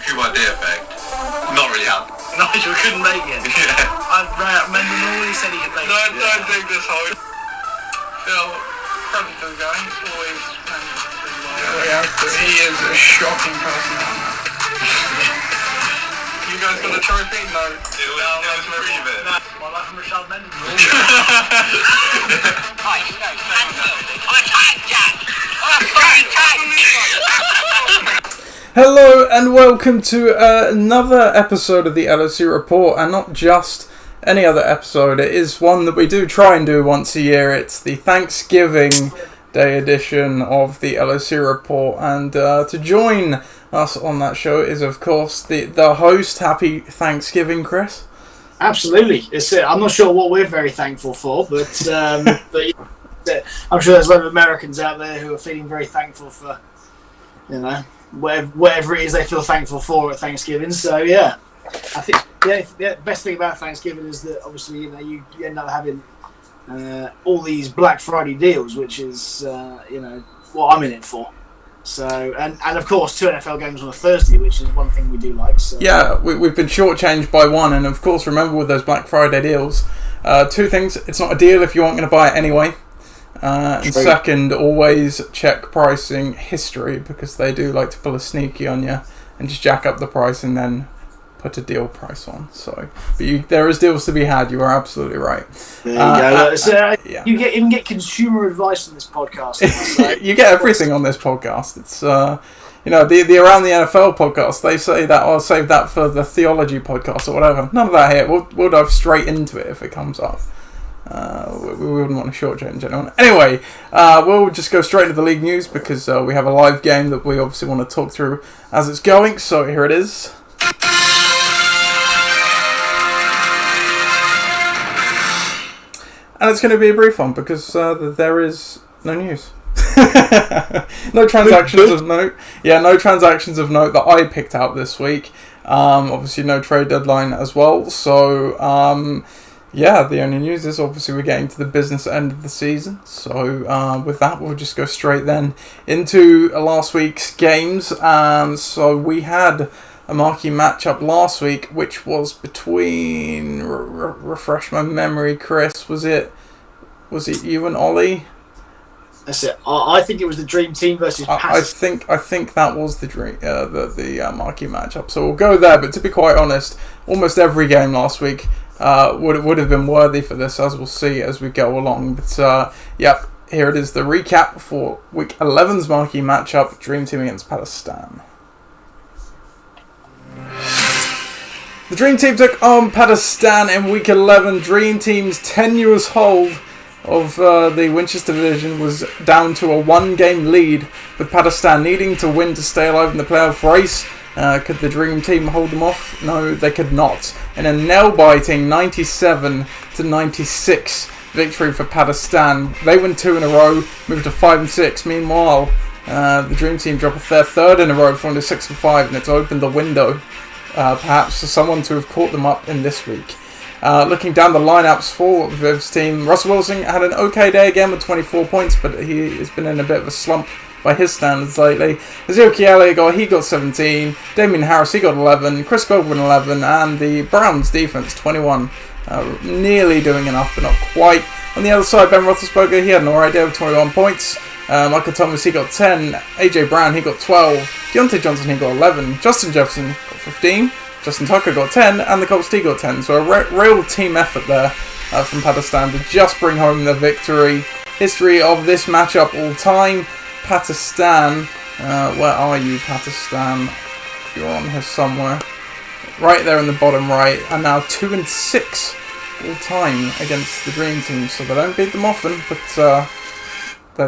who might be effect. Not really happy. Nigel couldn't make it. Yeah. I rang up Mendon All, he said he could make it. Don't do this whole... Phil, Predator guy, he's always... He is a shocking person. You guys got a trophy? No. It was pretty bit. Well, like from Rashad Mendon. Hello and welcome to another episode of the LOC Report, and not just any other episode. It is one that we do try and do once a year. It's the Thanksgiving Day edition of the LOC Report, and to join us on that show is, of course, the host. Happy Thanksgiving, Chris. Absolutely. I'm not sure what we're very thankful for, but I'm sure there's a lot of Americans out there who are feeling very thankful for, whatever it is they feel thankful for at Thanksgiving. So yeah, I think the best thing about Thanksgiving is that obviously you end up having all these Black Friday deals, which is what I'm in it for. So and of course 2 NFL games on a Thursday, which is one thing we do like. So yeah, we've been shortchanged by one, and of course remember with those Black Friday deals, two things: it's not a deal if you aren't going to buy it anyway. And second, always check pricing history, because they do like to pull a sneaky on you and just jack up the price and then put a deal price on. So, but there is deals to be had. You are absolutely right. There you go. Yeah. You even get consumer advice on this podcast. You get everything on this podcast. It's the Around the NFL podcast. They say that I'll save that for the theology podcast or whatever. None of that here. We'll dive straight into it if it comes up. We wouldn't want to shortchange anyone. Anyway, we'll just go straight into the league news, because we have a live game that we obviously want to talk through as it's going. So here it is. And it's going to be a brief one, because there is no news. No transactions of note. Yeah, no transactions of note that I picked out this week. Obviously no trade deadline as well. So... yeah, the only news is obviously we're getting to the business end of the season. So with that, we'll just go straight then into last week's games. So we had a marquee matchup last week, which was between, refresh my memory, Chris, was it you and Ollie? That's it. I think it was the Dream Team versus Pass. I think that was the marquee matchup. So we'll go there. But to be quite honest, almost every game last week would have been worthy for this, as we'll see as we go along. But yep, here it is, the recap for Week 11's marquee matchup: Dream Team against Pakistan. The Dream Team took on Pakistan in Week 11. Dream Team's tenuous hold of the Winchester division was down to a one-game lead, with Pakistan needing to win to stay alive in the playoff race. Could the Dream Team hold them off? No, they could not. In a nail-biting 97-96 victory for Pakistan, they win 2 in a row, moved to 5-6. Meanwhile, the Dream Team drop their third in a row, falling to 6-5, and it's opened the window, perhaps, for someone to have caught them up in this week. Looking down the lineups for Viv's team, Russell Wilson had an okay day again with 24 points, but he has been in a bit of a slump by his standards lately. Ezekiel Elliott got 17, Damian Harris got 11, Chris Godwin 11, and the Browns defense 21. Nearly doing enough, but not quite. On the other side, Ben Roethlisberger, he had an alright day with 21 points. Michael Thomas, he got 10. AJ Brown, he got 12. Deontay Johnson, he got 11. Justin Jefferson got 15. Justin Tucker got 10, and the Colts D got 10. So a real team effort there from Pakistan to just bring home the victory. History of this matchup all time. Pakistan, where are you, Pakistan? You're on here somewhere. Right there in the bottom right, and now 2-6 all time against the Dream Team. So they don't beat them often, but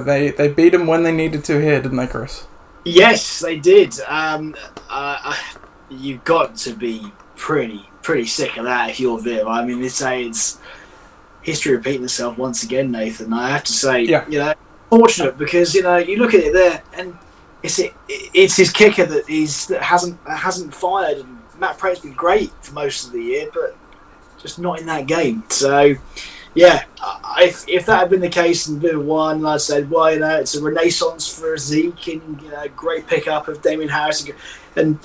they beat them when they needed to here, didn't they, Chris? Yes, they did. You've got to be pretty sick of that if you're Viv. I mean, it's history repeating itself once again, Nathan. I have to say, fortunate, because you look at it there, and it's his kicker that hasn't fired. And Matt Pratt's been great for most of the year, but just not in that game. So Yeah, if that had been the case in Viv 1, I said, well, it's a renaissance for Zeke, and great pickup of Damien Harris, and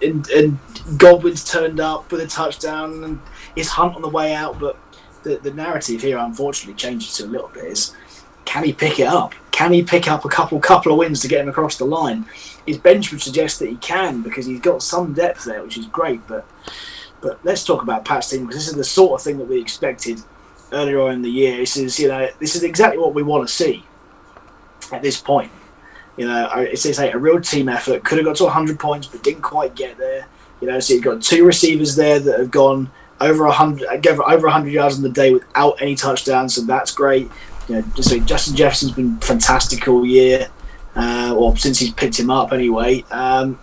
and Godwin's turned up with a touchdown, and his Hunt on the way out. But the narrative here, unfortunately, changes to a little bit. Is can he pick it up? Can he pick up a couple of wins to get him across the line? His bench would suggest that he can, because he's got some depth there, which is great. But let's talk about Pat's team, because this is the sort of thing that we expected earlier on in the year. This is exactly what we want to see at this point. It's a real team effort. Could have got to 100 points, but didn't quite get there. So you've got two receivers there that have gone over 100 yards on the day without any touchdowns, so that's great. Justin Jefferson's been fantastic all year, or since he's picked him up anyway. To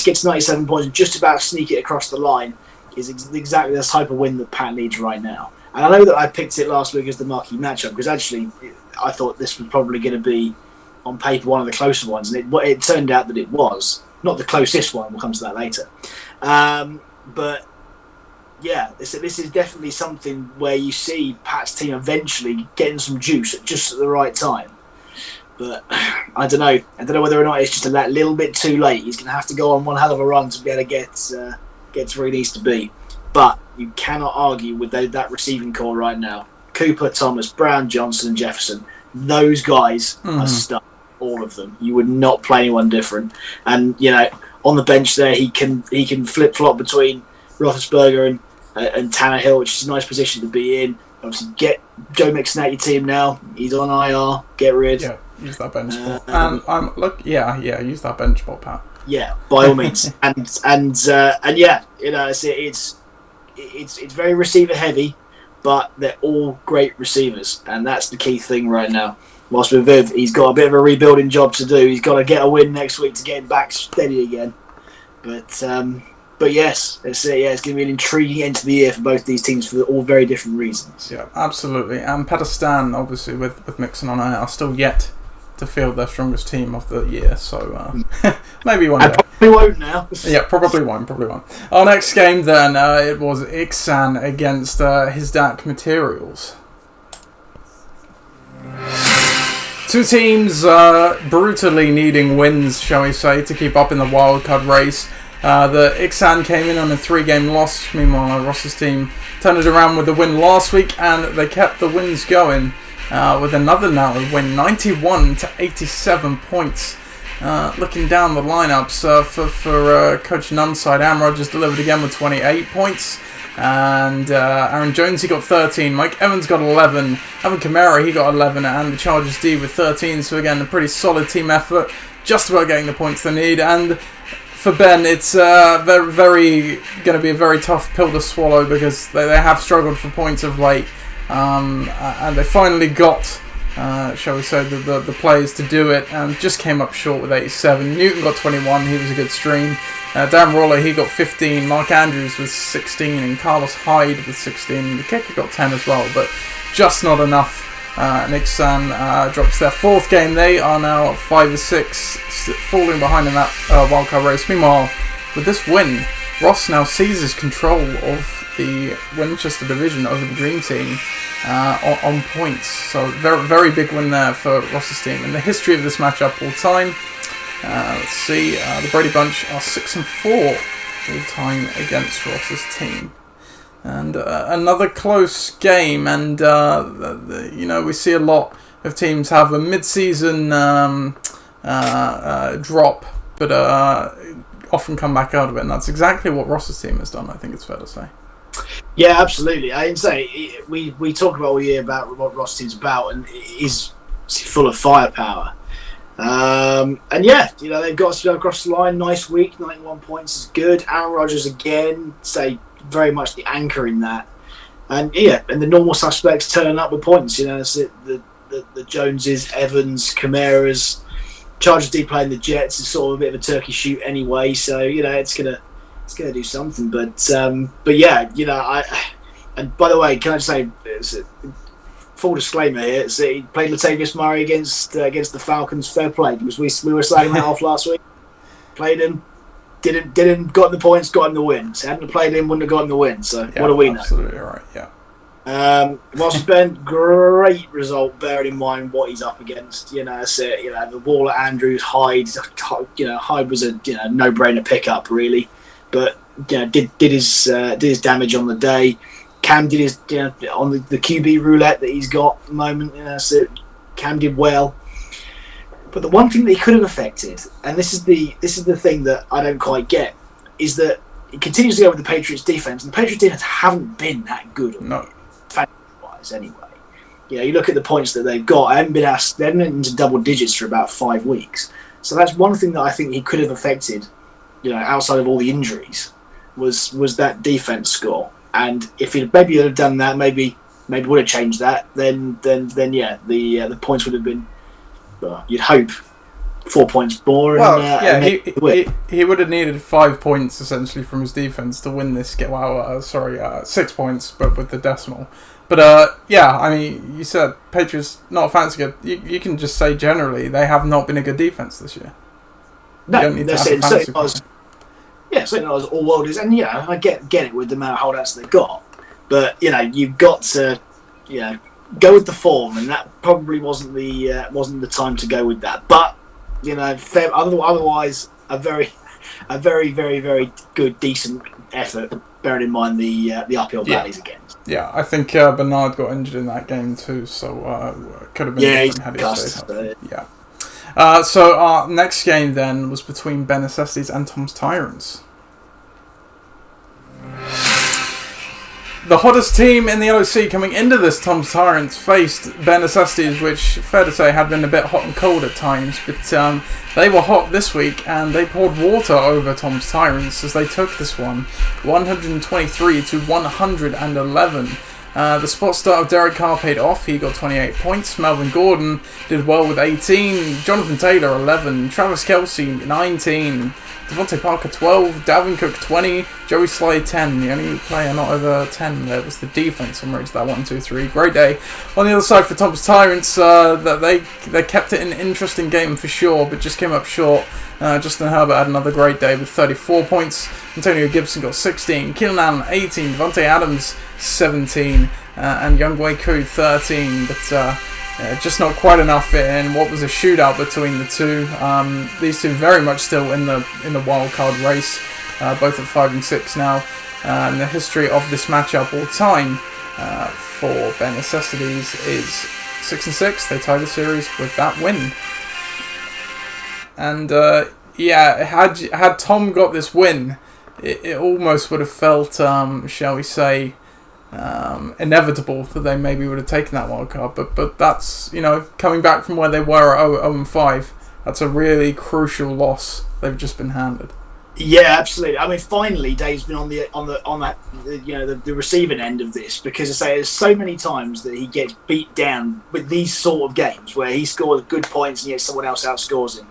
get to 97 points and just about sneak it across the line is exactly the type of win that Pat needs right now. And I know that I picked it last week as the marquee matchup, because actually I thought this was probably going to be, on paper, one of the closer ones, and it turned out that it was not the closest one. We'll come to that later. But yeah, this is definitely something where you see Pat's team eventually getting some juice just at the right time. But I don't know whether or not it's just a little bit too late. He's going to have to go on one hell of a run to be able to get to where he needs to be. But you cannot argue with that receiving core right now. Cooper, Thomas, Brown, Johnson, and Jefferson. Those guys are stuck. All of them. You would not play anyone different. And on the bench there, he can flip flop between Roethlisberger and Tannehill, which is a nice position to be in. Obviously, get Joe Mixon out your team now. He's on IR. Get rid. Yeah, use that bench spot. Use that bench spot, Pat. Yeah, by all means. and yeah, it's very receiver heavy, but they're all great receivers, and that's the key thing right now. Whilst with Viv, he's got a bit of a rebuilding job to do. He's got to get a win next week to get him back steady again. But yes, it's going to be an intriguing end to the year for both these teams for all very different reasons. Yeah, absolutely. And Pedestan, obviously, with Mixon on it, are still yet to field their strongest team of the year. So maybe one day. Probably won't now. Yeah, probably won't. Our next game then, it was Ixan against his DAC Materials. Two teams brutally needing wins, shall we say, to keep up in the wildcard race. The Ixan came in on a 3-game loss. Meanwhile, Ross's team turned it around with a win last week, and they kept the wins going with another narrow win, 91 to 87 points. Looking down the lineups for Coach Nunn's side, Aaron Rodgers delivered again with 28 points. And Aaron Jones, he got 13. Mike Evans got 11. Alvin Kamara, he got 11. And the Chargers D with 13. So again, a pretty solid team effort. Just about getting the points they need. And for Ben, it's very going to be a very tough pill to swallow, because they have struggled for points of late. And they finally got, shall we say, the players to do it. And just came up short with 87. Newton got 21. He was a good stream. Dan Roller, he got 15, Mark Andrews with 16, and Carlos Hyde with 16. The kicker got 10 as well, but just not enough. Ixan drops their 4th game. They are now 5-6, falling behind in that wildcard race. Meanwhile, with this win, Ross now seizes control of the Winchester division over the Dream Team on points. So very, very big win there for Ross's team. In the history of this matchup all time, let's see, the Brady Bunch are 6-4 all time against Ross's team. And another close game, and we see a lot of teams have a mid-season drop, but often come back out of it, and that's exactly what Ross's team has done, I think it's fair to say. Yeah, absolutely. I'd say we talk about all year about what Ross's team's about, and it is full of firepower. And yeah, they've got to go across the line. Nice week, 91 points is good. Aaron Rodgers again, say very much the anchor in that. And yeah, and the normal suspects turn up with points. It's the Joneses, Evans, Kamara's. Chargers D playing the Jets is sort of a bit of a turkey shoot anyway, so it's gonna do something. But yeah, and by the way, can I just say, full disclaimer here, he played Latavius Murray against the Falcons. Fair play, because we were slagging that off last week. Played him, didn't got the points, got him the win. So hadn't played him, wouldn't have gotten the win. So yeah, what do we know? Absolutely right. Yeah. Well spent, great result, bearing in mind what he's up against. That's it. The wall at Andrews, Hyde. Hyde was a no-brainer pickup, really. But did his damage on the day. Cam did his on the QB roulette that he's got at the moment. So Cam did well. But the one thing that he could have affected, and this is the thing that I don't quite get, is that he continues to go with the Patriots defense, and the Patriots defense haven't been that good. No. Fantasy-wise, anyway. You look at the points that they've got. They haven't been into double digits for about 5 weeks. So that's one thing that I think he could have affected. Outside of all the injuries, was that defense score. And if he maybe had done that, maybe would have changed that. Then yeah, the points would have been. You'd hope 4 points more. Well, and he would have needed 5 points essentially from his defense to win this. 6 points, but with the decimal. But you said Patriots not a fancy good. You can just say generally they have not been a good defense this year. No, certainly not as all world is, and I get it with the amount of holdouts they've got, but you've got to go with the form, and that probably wasn't the time to go with that. But otherwise a very very very good decent effort, bearing in mind the uphill valleys again. Yeah, I think Bernard got injured in that game too, so could have been different had he stayed healthy. Yeah. So our next game then was between Ben Necessities and Tom's Tyrants. The hottest team in the LOC coming into this Tom's Tyrants faced Ben Necessities, which, fair to say, had been a bit hot and cold at times, but they were hot this week and they poured water over Tom's Tyrants as they took this one 123 to 111. The spot start of Derek Carr paid off. He got 28 points. Melvin Gordon did well with 18. Jonathan Taylor 11. Travis Kelce 19. Devontae Parker 12. Dalvin Cook 20. Joey Slye 10. The only player not over 10 there was the defense. I'm rated that 1, 2, 3. Great day. On the other side for Tom's Tyrants, that they kept it an interesting game for sure, but just came up short. Justin Herbert had another great day with 34 points. Antonio Gibson got 16. Keenan Allen 18. Devontae Adams 17. And Younghoe Koo 13. But just not quite enough in what was a shootout between the two. These two very much still in the wild card race. Both at 5 and 6 now. And the history of this matchup all time for Ben Necessities is 6 and 6. They tie the series with that win. And had Tom got this win, it almost would have felt, shall we say, inevitable that they maybe would have taken that wild card. But that's coming back from where they were at 0 and 5. That's a really crucial loss they've just been handed. Yeah, absolutely. I mean, finally, Dave's been on the receiving end of this, because I say there's so many times that he gets beat down with these sort of games where he scores good points and yet someone else outscores him.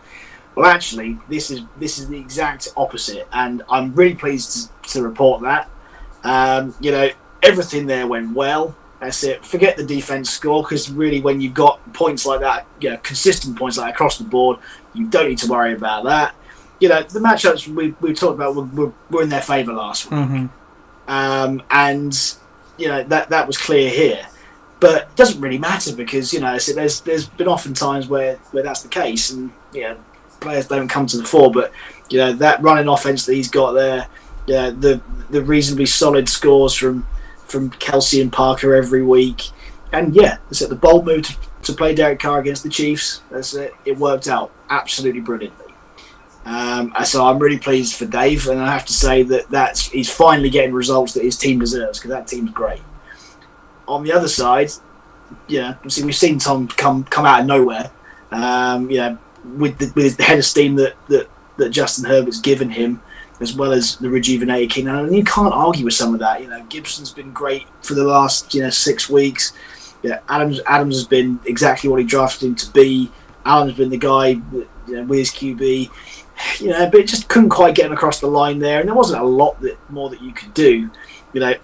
Well, actually, this is the exact opposite, and I'm really pleased to report that. Everything there went well. That's it. Forget the defense score, because really, when you've got points like that, consistent points like that across the board, you don't need to worry about that. The matchups we talked about were in their favour last week, and that was clear here. But it doesn't really matter, because there's been often times where that's the case, and players don't come to the fore. But that running offense that he's got there, the reasonably solid scores from Kelce and Parker every week, and that's it. The bold move to play Derek Carr against the Chiefs. That's it. It worked out absolutely brilliantly. So I'm really pleased for Dave, and I have to say that he's finally getting results that his team deserves, because that team's great. On the other side, we've seen Tom come out of nowhere. With the head of steam that Justin Herbert's given him, as well as the rejuvenated Keenan Allen, and you can't argue with some of that. Gibson's been great for the last 6 weeks. Adams has been exactly what he drafted him to be. Allen's been the guy with his QB. But it just couldn't quite get him across the line there, and there wasn't a lot more that you could do.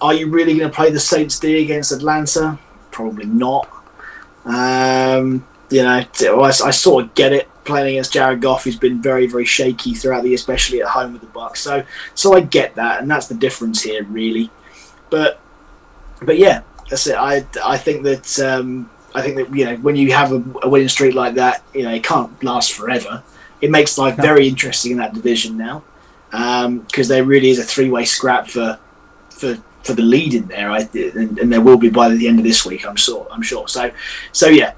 Are you really going to play the Saints D against Atlanta? Probably not. I sort of get it, playing against Jared Goff, who's been very, very shaky throughout the year, especially at home with the Bucs. So I get that, and that's the difference here, really. But yeah, that's it. I think that when you have a winning streak like that, it can't last forever. It makes life very interesting in that division now, because there really is a three-way scrap for the lead in there. And there will be by the end of this week, I'm sure. So yeah,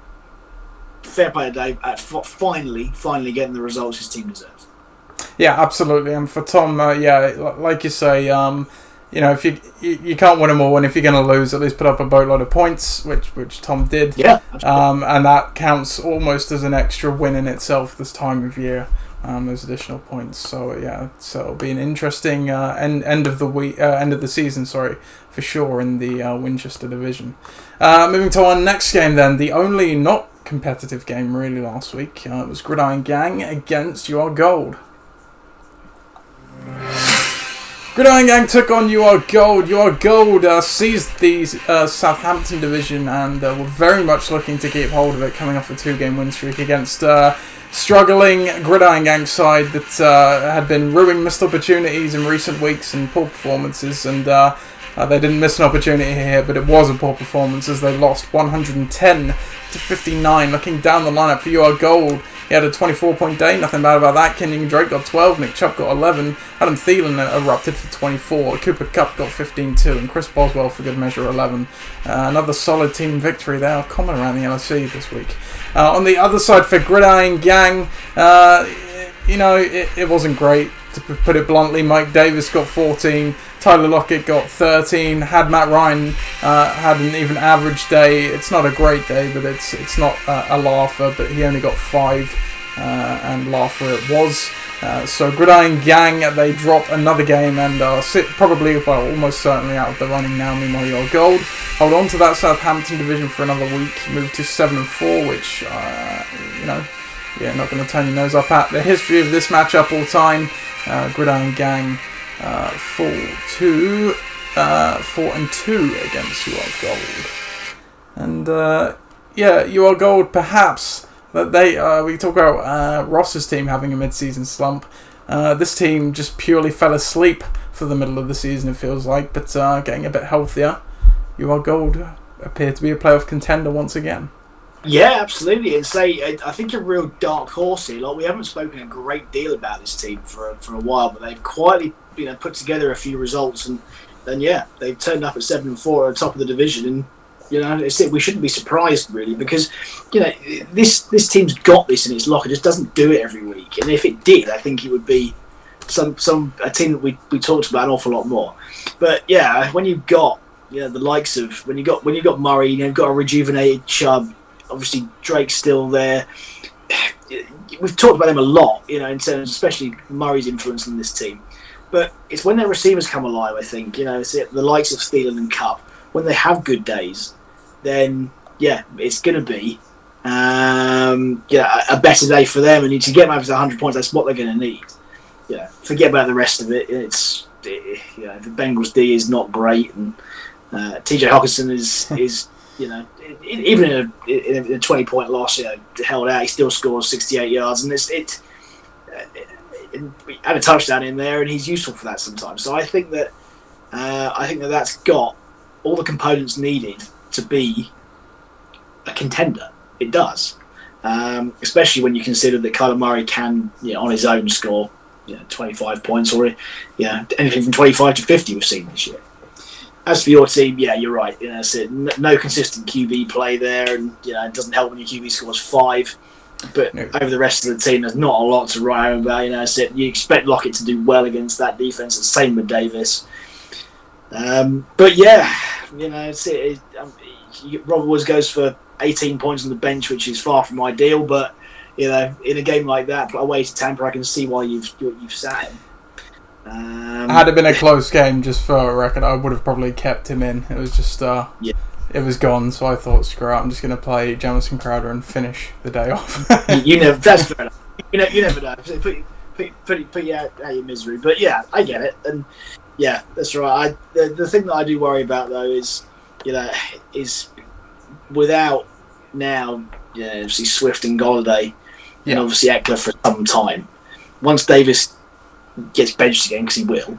fair play to Dave at finally getting the results his team deserves. Yeah, absolutely. And for Tom, like you say, if you can't win them all, and if you're going to lose, at least put up a boatload of points, which Tom did. Yeah, and that counts almost as an extra win in itself this time of year. Those additional points. So it'll be an interesting end of the season. For sure in the Winchester division. Moving to our next game, then, the only not competitive game really last week. It was Gridiron Gang against UR Gold. Gridiron Gang took on UR Gold. UR Gold seized the Southampton division and were very much looking to keep hold of it, coming off a 2-game win streak against struggling Gridiron Gang side that had been ruining missed opportunities in recent weeks and poor performances, and they didn't miss an opportunity here, but it was a poor performance as they lost 110-59. Looking down the lineup for UR Gold, he had a 24-point day, nothing bad about that. Kenyon Drake got 12, Nick Chubb got 11, Adam Thielen erupted for 24, Cooper Kupp got 15 too, and Chris Boswell for good measure 11. Another solid team victory there, common around the LOC this week. On the other side for Gridiron Gang, it wasn't great, to put it bluntly. Mike Davis got 14, Tyler Lockett got 13. Had Matt Ryan had an even average day, it's not a great day, but it's not a laugher, but he only got 5, and laugher it was. So Gridiron Gang, they drop another game and almost certainly out of the running now. Meanwhile, UR Gold hold on to that Southampton division for another week, move to 7-4, which not going to turn your nose up at. The history of this matchup all time, Gridiron Gang 4-2 against UR Gold, and UR Gold perhaps. But we talk about Ross's team having a mid-season slump. This team just purely fell asleep for the middle of the season, it feels like, but getting a bit healthier. UR Gold appear to be a playoff contender once again. Yeah, absolutely. And I think a real dark horse here. Like, we haven't spoken a great deal about this team for a while, but they've quietly put together a few results, and they've turned up at 7-4 at the top of the division. And we shouldn't be surprised really, because this team's got this in its locker. It just doesn't do it every week, and if it did, I think it would be a team that we talked about an awful lot more. But when you've got the likes of when you got Murray, you've got a rejuvenated Chubb, obviously Drake's still there. We've talked about them a lot, in terms, especially Murray's influence on this team. But it's when their receivers come alive, I think. It's the likes of Thielen and Kupp. When they have good days, then it's going to be a better day for them, and to get them over to 100 points, that's what they're going to need. Forget about the rest of it. The Bengals D is not great, and TJ Hawkinson is even in a 20-point loss, held out, he still scores 68 yards, and it had a touchdown in there, and he's useful for that sometimes. So I think that that's got all the components needed to be a contender. It does, especially when you consider that Kyler Murray can, on his own, score 25 points, or anything from 25 to 50 we've seen this year. As for your team, you're right. No consistent QB play there, and it doesn't help when your QB scores 5. But over the rest of the team, there's not a lot to write home about. You expect Lockett to do well against that defense. The same with Davis. Robert Woods goes for 18 points on the bench, which is far from ideal. But in a game like that, away to Tampa, I can see why you've sat him. Had it been a close game, just for a record, I would have probably kept him in. It was just it was gone, so I thought, screw it, I'm just going to play Jamison Crowder and finish the day off. That's fair enough. You never know. Put you out of your misery. But I get it, and that's right. The thing that I do worry about though is without now, obviously Swift and Golladay, and obviously Eckler for some time. Once Davis gets benched again, because he will,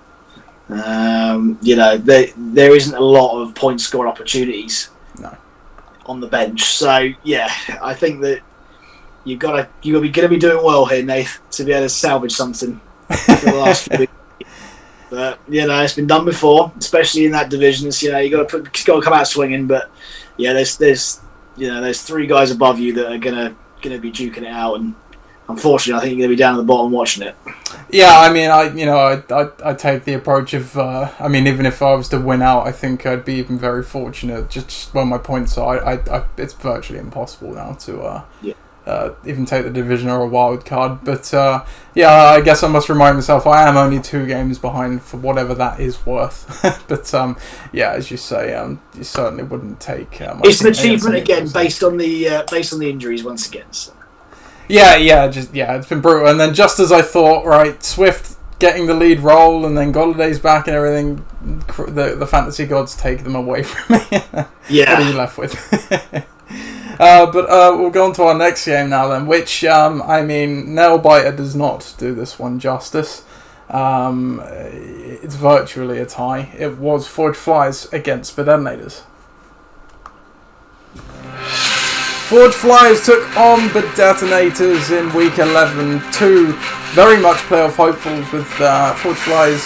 There isn't a lot of point score opportunities on the bench. So yeah, I think that you're gonna be doing well here, Nath, to be able to salvage something for the last few weeks. But it's been done before, especially in that division. It's, you got to come out swinging. But yeah, there's 3 guys above you that are gonna be duking it out, and unfortunately, I think you're gonna be down at the bottom watching it. Yeah, I mean, I take the approach of, even if I was to win out, I think I'd be even very fortunate. Just where my points are, it's virtually impossible now to even take the division or a wild card. But I guess I must remind myself I am only 2 games behind for whatever that is worth. But as you say, you certainly wouldn't take. It's an achievement again based on the injuries once again. So. It's been brutal. And then just as I thought, right, Swift getting the lead role, and then Golladay's back and everything, the fantasy gods take them away from me. Yeah. What are you left with? But we'll go on to our next game now then, which, Nailbiter does not do this one justice. It's virtually a tie. It was Forge Flies against the Dominators. Forge Flies took on the Detonators in Week 11. 2 very much playoff hopefuls, with Forge Flies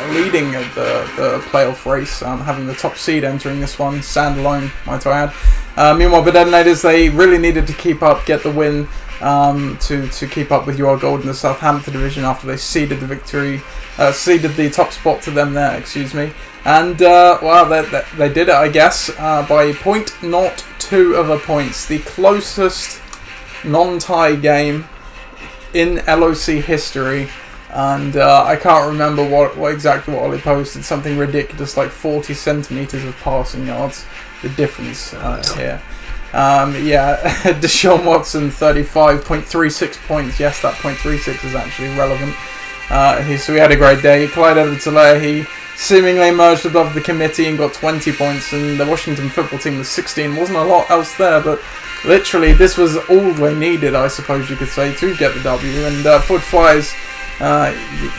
leading the playoff race, having the top seed entering this one, standalone, might I add. Meanwhile, the Detonators, they really needed to get the win to keep up with your gold in the Southampton division after they ceded the top spot to them there, And, they did it, I guess, by 0.02 of a points. The closest non-tie game in LOC history. And I can't remember what exactly Ollie posted. Something ridiculous, like 40 centimetres of passing yards. The difference here. Deshaun Watson, 35.36 points. Yes, that 0.36 is actually relevant. So he had a great day. Clyde Edwards-Helaire, he seemingly emerged above the committee and got 20 points, and the Washington football team was 16. Wasn't a lot else there, but literally this was all they needed, I suppose you could say, to get the W. And Forge Flies,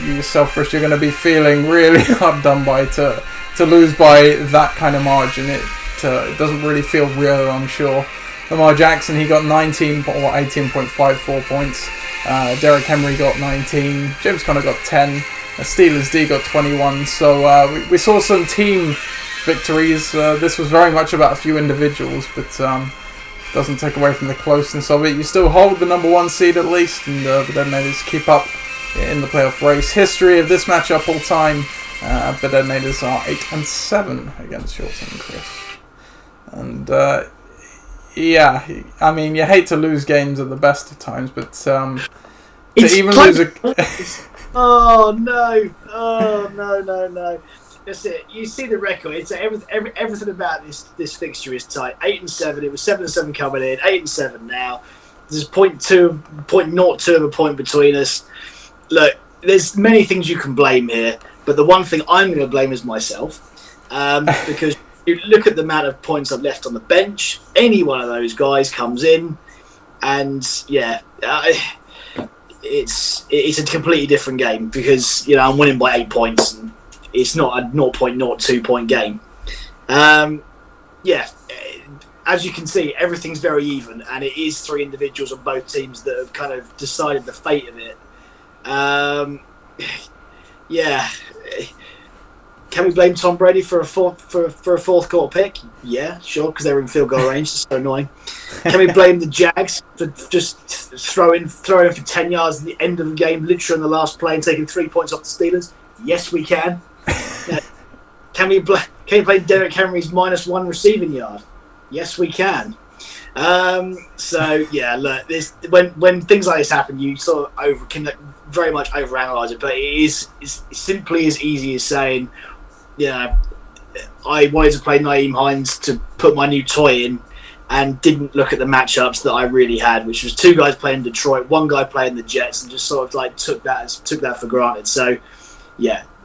you yourself, Chris, you're going to be feeling really hard done by to lose by that kind of margin. It doesn't really feel real, I'm sure. Lamar Jackson, he got 18.54 points. Derrick Henry got 19. James Conner got 10. Steelers D got 21. So we saw some team victories. This was very much about a few individuals, but doesn't take away from the closeness of it. You still hold the number 1 seed at least, and the Detonators keep up in the playoff race. History of this matchup all time, the Detonators are 8-7 against your team, Chris. And you hate to lose games at the best of times, but to even lose a... Oh no! That's it. You see the record. It's everything about this fixture is tight. 8-7. It was 7-7 coming in. 8-7 now. There's 0.02 of a point between us. Look, there's many things you can blame here, but the one thing I'm going to blame is myself, because you look at the amount of points I've left on the bench. Any one of those guys comes in, and it's a completely different game, because I'm winning by 8 points, and it's not a 0.02 point game. As you can see, everything's very even, and it is 3 individuals on both teams that have kind of decided the fate of it. Can we blame Tom Brady for a fourth quarter pick? Yeah, sure, because they were in field goal range. It's so annoying. Can we blame the Jags for just throwing for 10 yards at the end of the game, literally on the last play, and taking 3 points off the Steelers? Yes, we can. Can we blame Derrick Henry's -1 receiving yard? Yes, we can. Look, when things like this happen, you sort of can very much overanalyze it, but it's simply as easy as saying, I wanted to play Naeem Hines to put my new toy in, and didn't look at the matchups that I really had, which was 2 guys playing Detroit, 1 guy playing the Jets, and just sort of like took that for granted. So,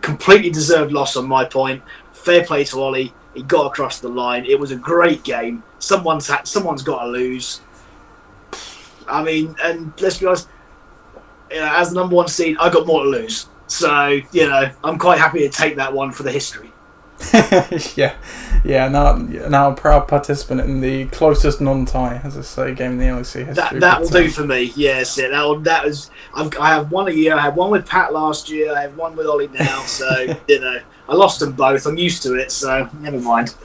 completely deserved loss on my point. Fair play to Ollie. He got across the line. It was a great game. Someone's got to lose. I mean, and let's be honest, as the number 1 seed, I got more to lose. So, I'm quite happy to take that one for the history. Now a proud participant in the closest non-tie, as I say, game in the LOC history. That will do for me. Yes, that was. I have one a year. I had one with Pat last year. I have one with Ollie now. So I lost them both. I'm used to it. So never mind.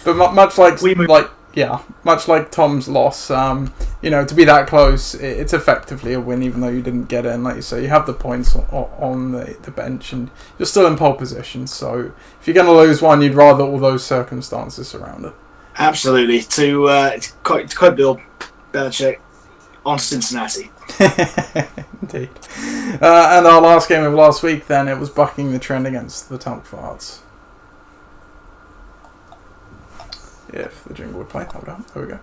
But much like Tom's loss, to be that close, it's effectively a win, even though you didn't get it. And like you say, you have the points on the bench, and you're still in pole position. So if you're going to lose one, you'd rather all those circumstances around it. Absolutely. To quote Bill Belichick, on to Cincinnati. Indeed. And our last game of last week, then, it was bucking the trend against the Tuck Farts. If the jingle would play, hold on, there we go.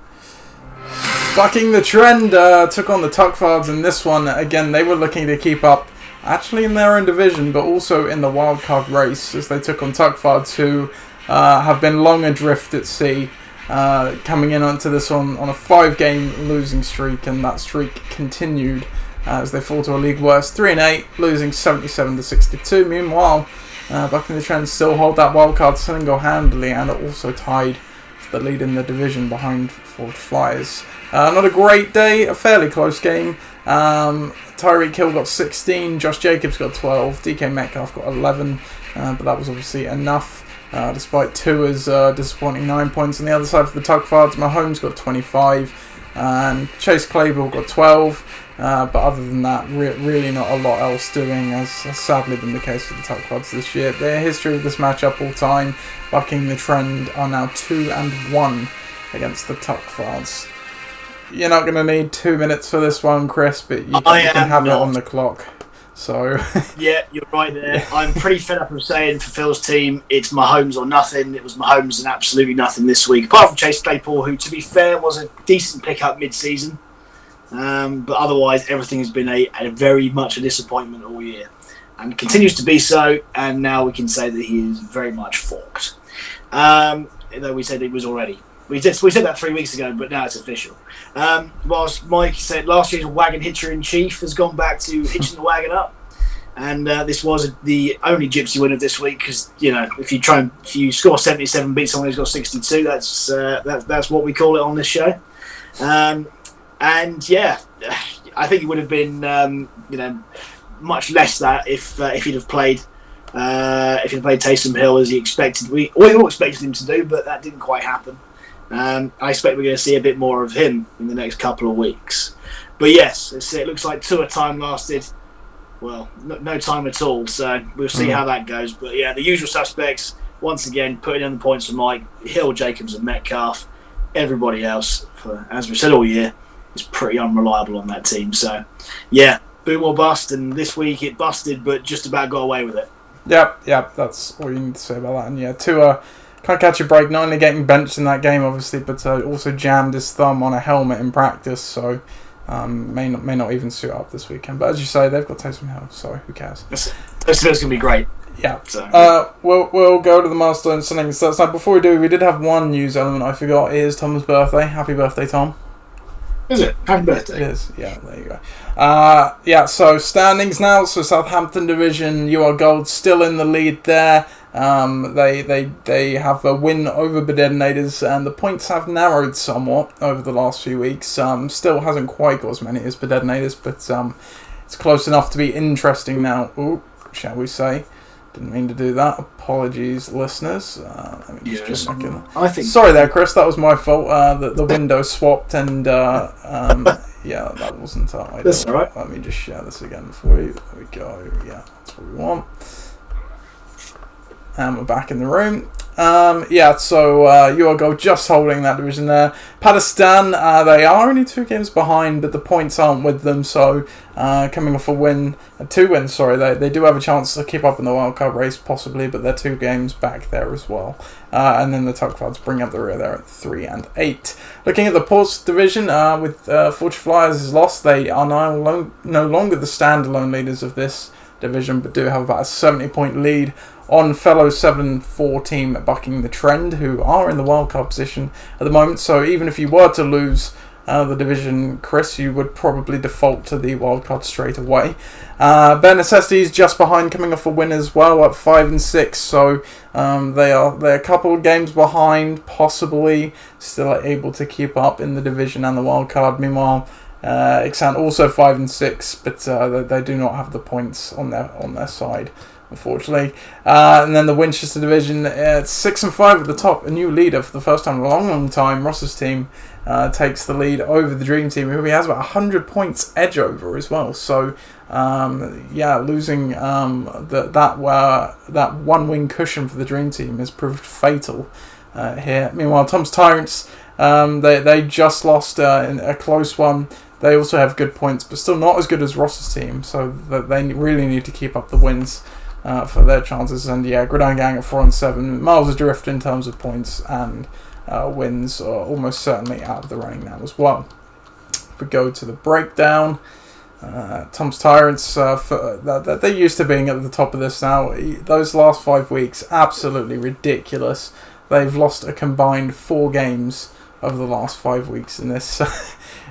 Bucking the trend took on the Tuck Farts in this one. Again, they were looking to keep up, actually in their own division, but also in the wildcard race, as they took on Tuck Farts, who have been long adrift at sea, coming in onto this one on a 5-game losing streak, and that streak continued as they fall to a league worst 3-8, losing 77-62. Meanwhile, Bucking the Trend still hold that wildcard single-handedly, and are also tied the lead in the division behind Forge Flyers. Not a great day, a fairly close game. Tyreek Hill got 16, Josh Jacobs got 12, DK Metcalf got 11, but that was obviously enough, despite Tua's disappointing 9 points. On the other side for the Tuck Farts, Mahomes got 25, and Chase Claypool got 12, but other than that, really not a lot else doing, as has sadly been the case for the Tuck Farts this year. Their history of this matchup all time, Bucking the Trend, are now 2-1 against the Tuck Farts. You're not going to need 2 minutes for this one, Chris, but you can have it on the clock. So yeah, you're right there. Yeah. I'm pretty fed up of saying for Phil's team, it's Mahomes or nothing. It was Mahomes and absolutely nothing this week, apart from Chase Claypool, who, to be fair, was a decent pickup mid-season. But otherwise, everything has been a very much a disappointment all year, and continues to be so. And now we can say that he is very much forked. Though we said it was already. We said that 3 weeks ago, but now it's official. Whilst Mike said last year's wagon hitcher in chief has gone back to hitching the wagon up, and this was the only gypsy win of this week, because if you score 77, beat someone who's got 62, that's what we call it on this show. And yeah, I think it would have been much less that if he'd have played. If he'd played Taysom Hill as he expected, we all expected him to do, but that didn't quite happen. I expect we're going to see a bit more of him in the next couple of weeks. But yes, it looks like Tua time lasted, well, no time at all. So we'll see how that goes. But yeah, the usual suspects, once again, putting in the points for Mike, Hill, Jacobs and Metcalf. Everybody else, as we've said all year, is pretty unreliable on that team. So yeah, boom or bust. And this week it busted, but just about got away with it. Yep, that's all you need to say about that. And yeah, Tua can't catch a break, not only getting benched in that game, obviously, but also jammed his thumb on a helmet in practice, so may not even suit up this weekend. But as you say, they've got Taysom Hill, so who cares? This is going to be great. Yeah. So. We'll go to the milestone standing stats. Now, before we do, we did have one news element I forgot. It is Tom's birthday. Happy birthday, Tom. Is it? Happy birthday. It is, yeah, there you go. So standings now. So Southampton division, you are gold, still in the lead there. They have a win over Dominators, and the points have narrowed somewhat over the last few weeks. Still hasn't quite got as many as Dominators, but it's close enough to be interesting now. Ooh, shall we say? Didn't mean to do that. Apologies, listeners. Let me just jump back in. Sorry there, Chris. That was my fault. The window swapped, and yeah, that wasn't ideal. That's all right. Let me just share this again for you. There we go. Yeah, that's what we want. And we're back in the room. So you are go just holding that division there. Pakistan, they are only 2 games behind, but the points aren't with them. So coming off a 2 wins, they do have a chance to keep up in the wildcard race possibly, but they're 2 games back there as well. And then the Tuck Farts bring up the rear there at 3 and 8. Looking at the Pulse division, with Forge Flyers is lost, they are now no longer the standalone leaders of this division, but do have about a 70-point lead on fellow 7-4 team Bucking the Trend, who are in the wildcard position at the moment. So even if you were to lose the division, Chris, you would probably default to the wildcard straight away. Bare Necessities just behind, coming off a win as well at 5-6, so they're a couple of games behind, possibly still able to keep up in the division and the wildcard. Meanwhile, Ixan also 5-6, but they do not have the points on their side, unfortunately. And then the Winchester division, it's 6-5 at the top, a new leader for the first time in a long time. Ross's team takes the lead over the Dream Team, who he has about 100 points edge over as well. So losing that one win cushion for the Dream Team has proved fatal here. Meanwhile, Tom's Tyrants, they just lost in a close one. They also have good points, but still not as good as Ross's team, so they really need to keep up the wins for their chances. And Gridiron Gang at 4-7, miles adrift in terms of points, and wins are almost certainly out of the running now as well. If we go to the breakdown, Tom's Tyrants, they're used to being at the top of this now. Those last 5 weeks, absolutely ridiculous. They've lost a combined 4 games over the last 5 weeks in this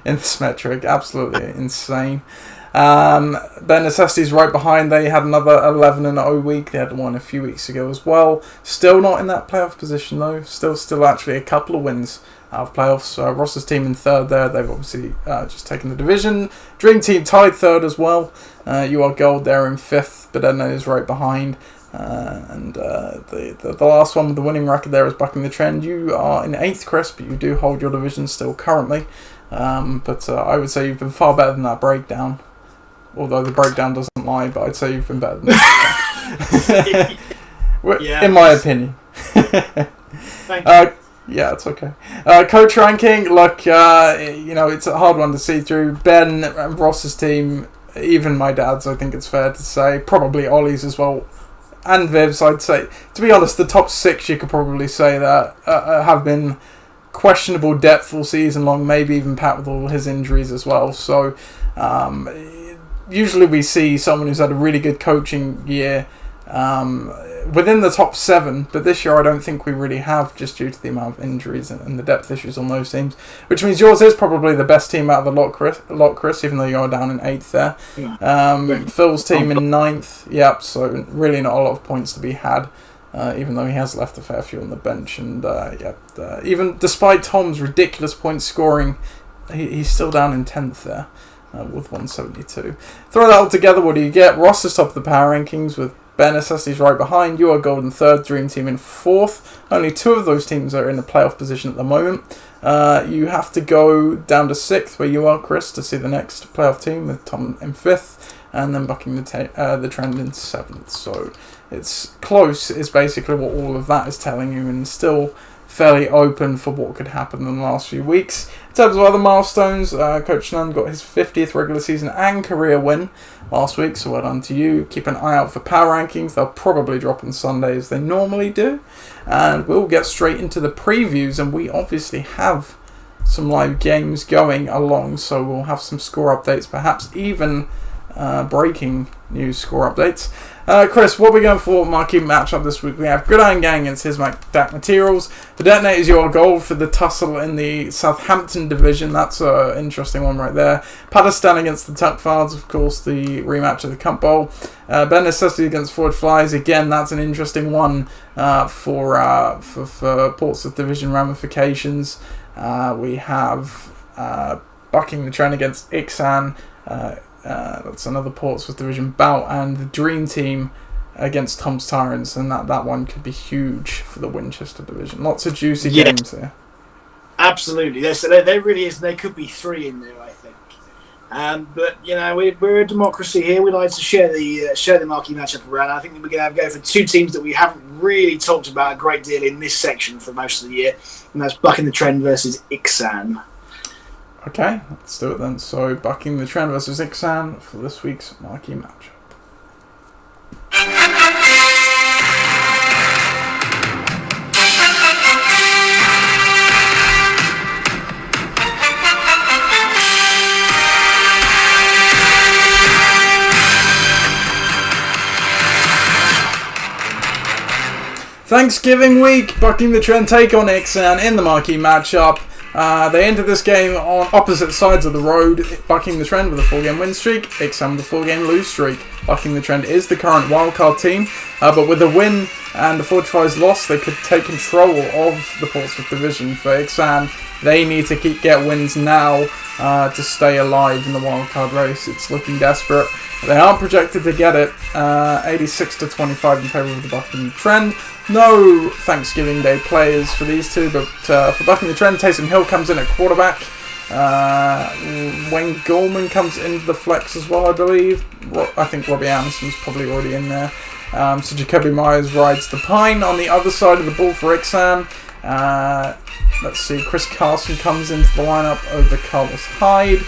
in this metric. Absolutely insane. Bare Necessities right behind. They had another 11-0 week. They had one a few weeks ago as well. Still not in that playoff position though. Still actually a couple of wins out of playoffs. Ross's team in third there. They've obviously just taken the division. Dream Team tied third as well. You are gold there in fifth, but then is right behind. The last one with the winning record there is Bucking the Trend. You are in 8th, Chris, but you do hold your division still currently. But I would say you've been far better than that breakdown. Although the breakdown doesn't lie, but I'd say you've been better than that. In my opinion. Thank you. Yeah, it's okay. Coach ranking, look, it's a hard one to see through. Ben and Ross's team, even my dad's, I think it's fair to say, probably Ollie's as well, and Viv's, I'd say. To be honest, the top 6 you could probably say that have been questionable depth all season long, maybe even Pat with all his injuries as well. So usually we see someone who's had a really good coaching year within the top 7, but this year I don't think we really have, just due to the amount of injuries and the depth issues on those teams, which means yours is probably the best team out of the lot, Chris, even though you're down in 8th there. Yeah. Phil's team in 9th, yep, so really not a lot of points to be had, even though he has left a fair few on the bench. And even despite Tom's ridiculous point scoring, he's still down in 10th there. With 172. Throw that all together, what do you get? Ross is top of the power rankings with Bare Necessities right behind. You are gold in 3rd, Dream Team in 4th. Only 2 of those teams are in a playoff position at the moment. You have to go down to 6th, where you are, Chris, to see the next playoff team with Tom in 5th, and then Bucking the Trend in 7th. So it's close, is basically what all of that is telling you, and still fairly open for what could happen in the last few weeks. In terms of other milestones, Coach Nunn got his 50th regular season and career win last week, so well done to you. Keep an eye out for power rankings. They'll probably drop on Sunday as they normally do. And we'll get straight into the previews, and we obviously have some live games going along, so we'll have some score updates, perhaps even breaking news score updates. Chris, what are we going for marquee matchup this week? We have Gridiron Gang against his DAC Materials. The Detonators, your goal for the tussle in the Southampton division. That's an interesting one right there. Pakistan against the Tuckfards, of course, the rematch of the Cup Bowl. Bare Necessity against Forge Flies. Again, that's an interesting one for Portsmouth division ramifications. We have Bucking the Trend against Ixan. That's another Portsmouth division bout, and the Dream Team against Tom's Tyrants, and that one could be huge for the Winchester division. Lots of juicy games here. Absolutely, there really is. There could be 3 in there, I think. But we're a democracy here. We like to share the marquee matchup around. I think we're going to go for 2 teams that we haven't really talked about a great deal in this section for most of the year, and that's Bucking the Trend versus Ixan. Okay, let's do it then. So, Bucking the Trend versus Ixan for this week's marquee matchup. Thanksgiving week, Bucking the Trend take on Ixan in the marquee matchup. They entered this game on opposite sides of the road. Bucking the Trend with a 4-game win streak, Ixam with a 4-game lose streak. Bucking the Trend is the current wildcard team, but with a win and the Fortify's loss, they could take control of the Portsmouth division. For Ixam, they need to get wins now to stay alive in the wildcard race. It's looking desperate. They aren't projected to get it. 86-25 in favour of the Bucking Trend. No Thanksgiving Day players for these two, but for Bucking the Trend, Taysom Hill comes in at quarterback. Wayne Goldman comes into the flex as well, I believe. I think Robbie Anderson's probably already in there. So Jacoby Myers rides the pine. On the other side of the ball for Ixam, let's see, Chris Carson comes into the lineup over Carlos Hyde.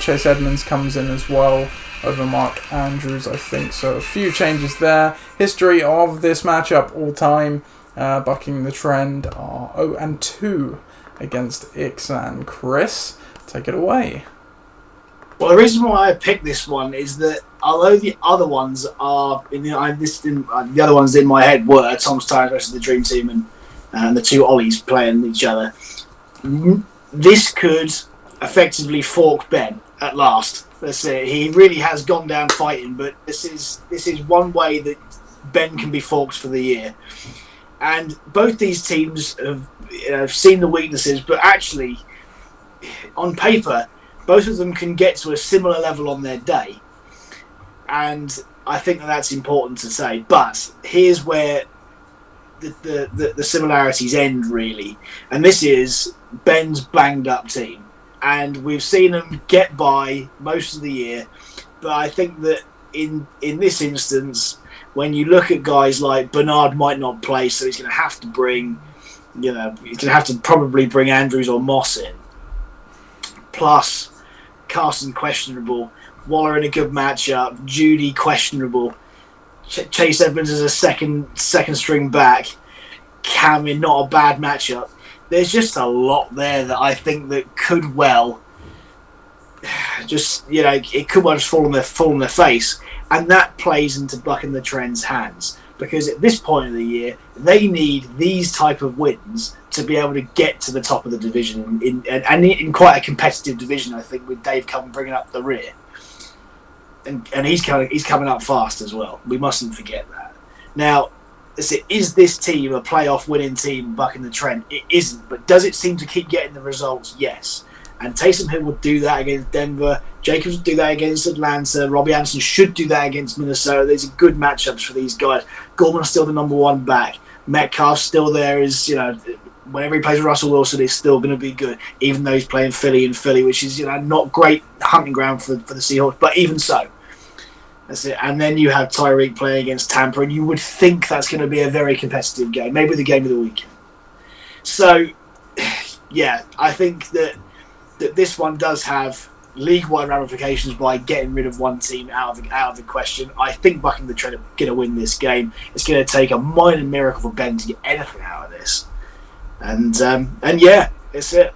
Chase Edmonds comes in as well over Mark Andrews, I think. So a few changes there. History of this matchup all time. Bucking the Trend are 0-2 against Ixam. Chris, take it away. Well, the reason why I picked this one is that although the other ones are the other ones in my head were Tom's Tyrants versus the Dream Team and the two Ollies playing each other, this could effectively fork Ben at last. That's it. He really has gone down fighting, but this is one way that Ben can be forked for the year. And both these teams have seen the weaknesses, but actually, on paper, both of them can get to a similar level on their day. And I think that's important to say. But here's where the similarities end, really. And this is Ben's banged up team. And we've seen them get by most of the year. But I think that in this instance, when you look at guys like Bernard might not play, so he's going to have to bring, he's going to have to probably bring Andrews or Moss in. Plus, Carson questionable, Waller in a good matchup, Judy questionable, Chase Edmonds as a second string back, Cam in not a bad matchup. There's just a lot there that I think that could well it could well just fall on their face, and that plays into Bucking the Trend's hands, because at this point of the year they need these type of wins to be able to get to the top of the division in quite a competitive division, I think, with Dave Cullen bringing up the rear, and he's coming up fast as well. We mustn't forget that. Now, is this team a playoff winning team, Bucking the Trend? It isn't, but does it seem to keep getting the results? Yes. And Taysom Hill would do that against Denver. Jacobs would do that against Atlanta. Robbie Anderson should do that against Minnesota. These are good matchups for these guys. Gorman's still the number one back. Metcalf's still there. Whenever he plays with Russell Wilson, it's still going to be good, even though he's playing Philly, which is not great hunting ground for the Seahawks, but even so. That's it. And then you have Tyreek playing against Tampa, and you would think that's going to be a very competitive game, maybe the game of the weekend. So, yeah, I think that this one does have league-wide ramifications by getting rid of one team out of the question. I think Bucking the Trend are going to win this game. It's going to take a minor miracle for Ben to get anything out of this. And yeah, it's it.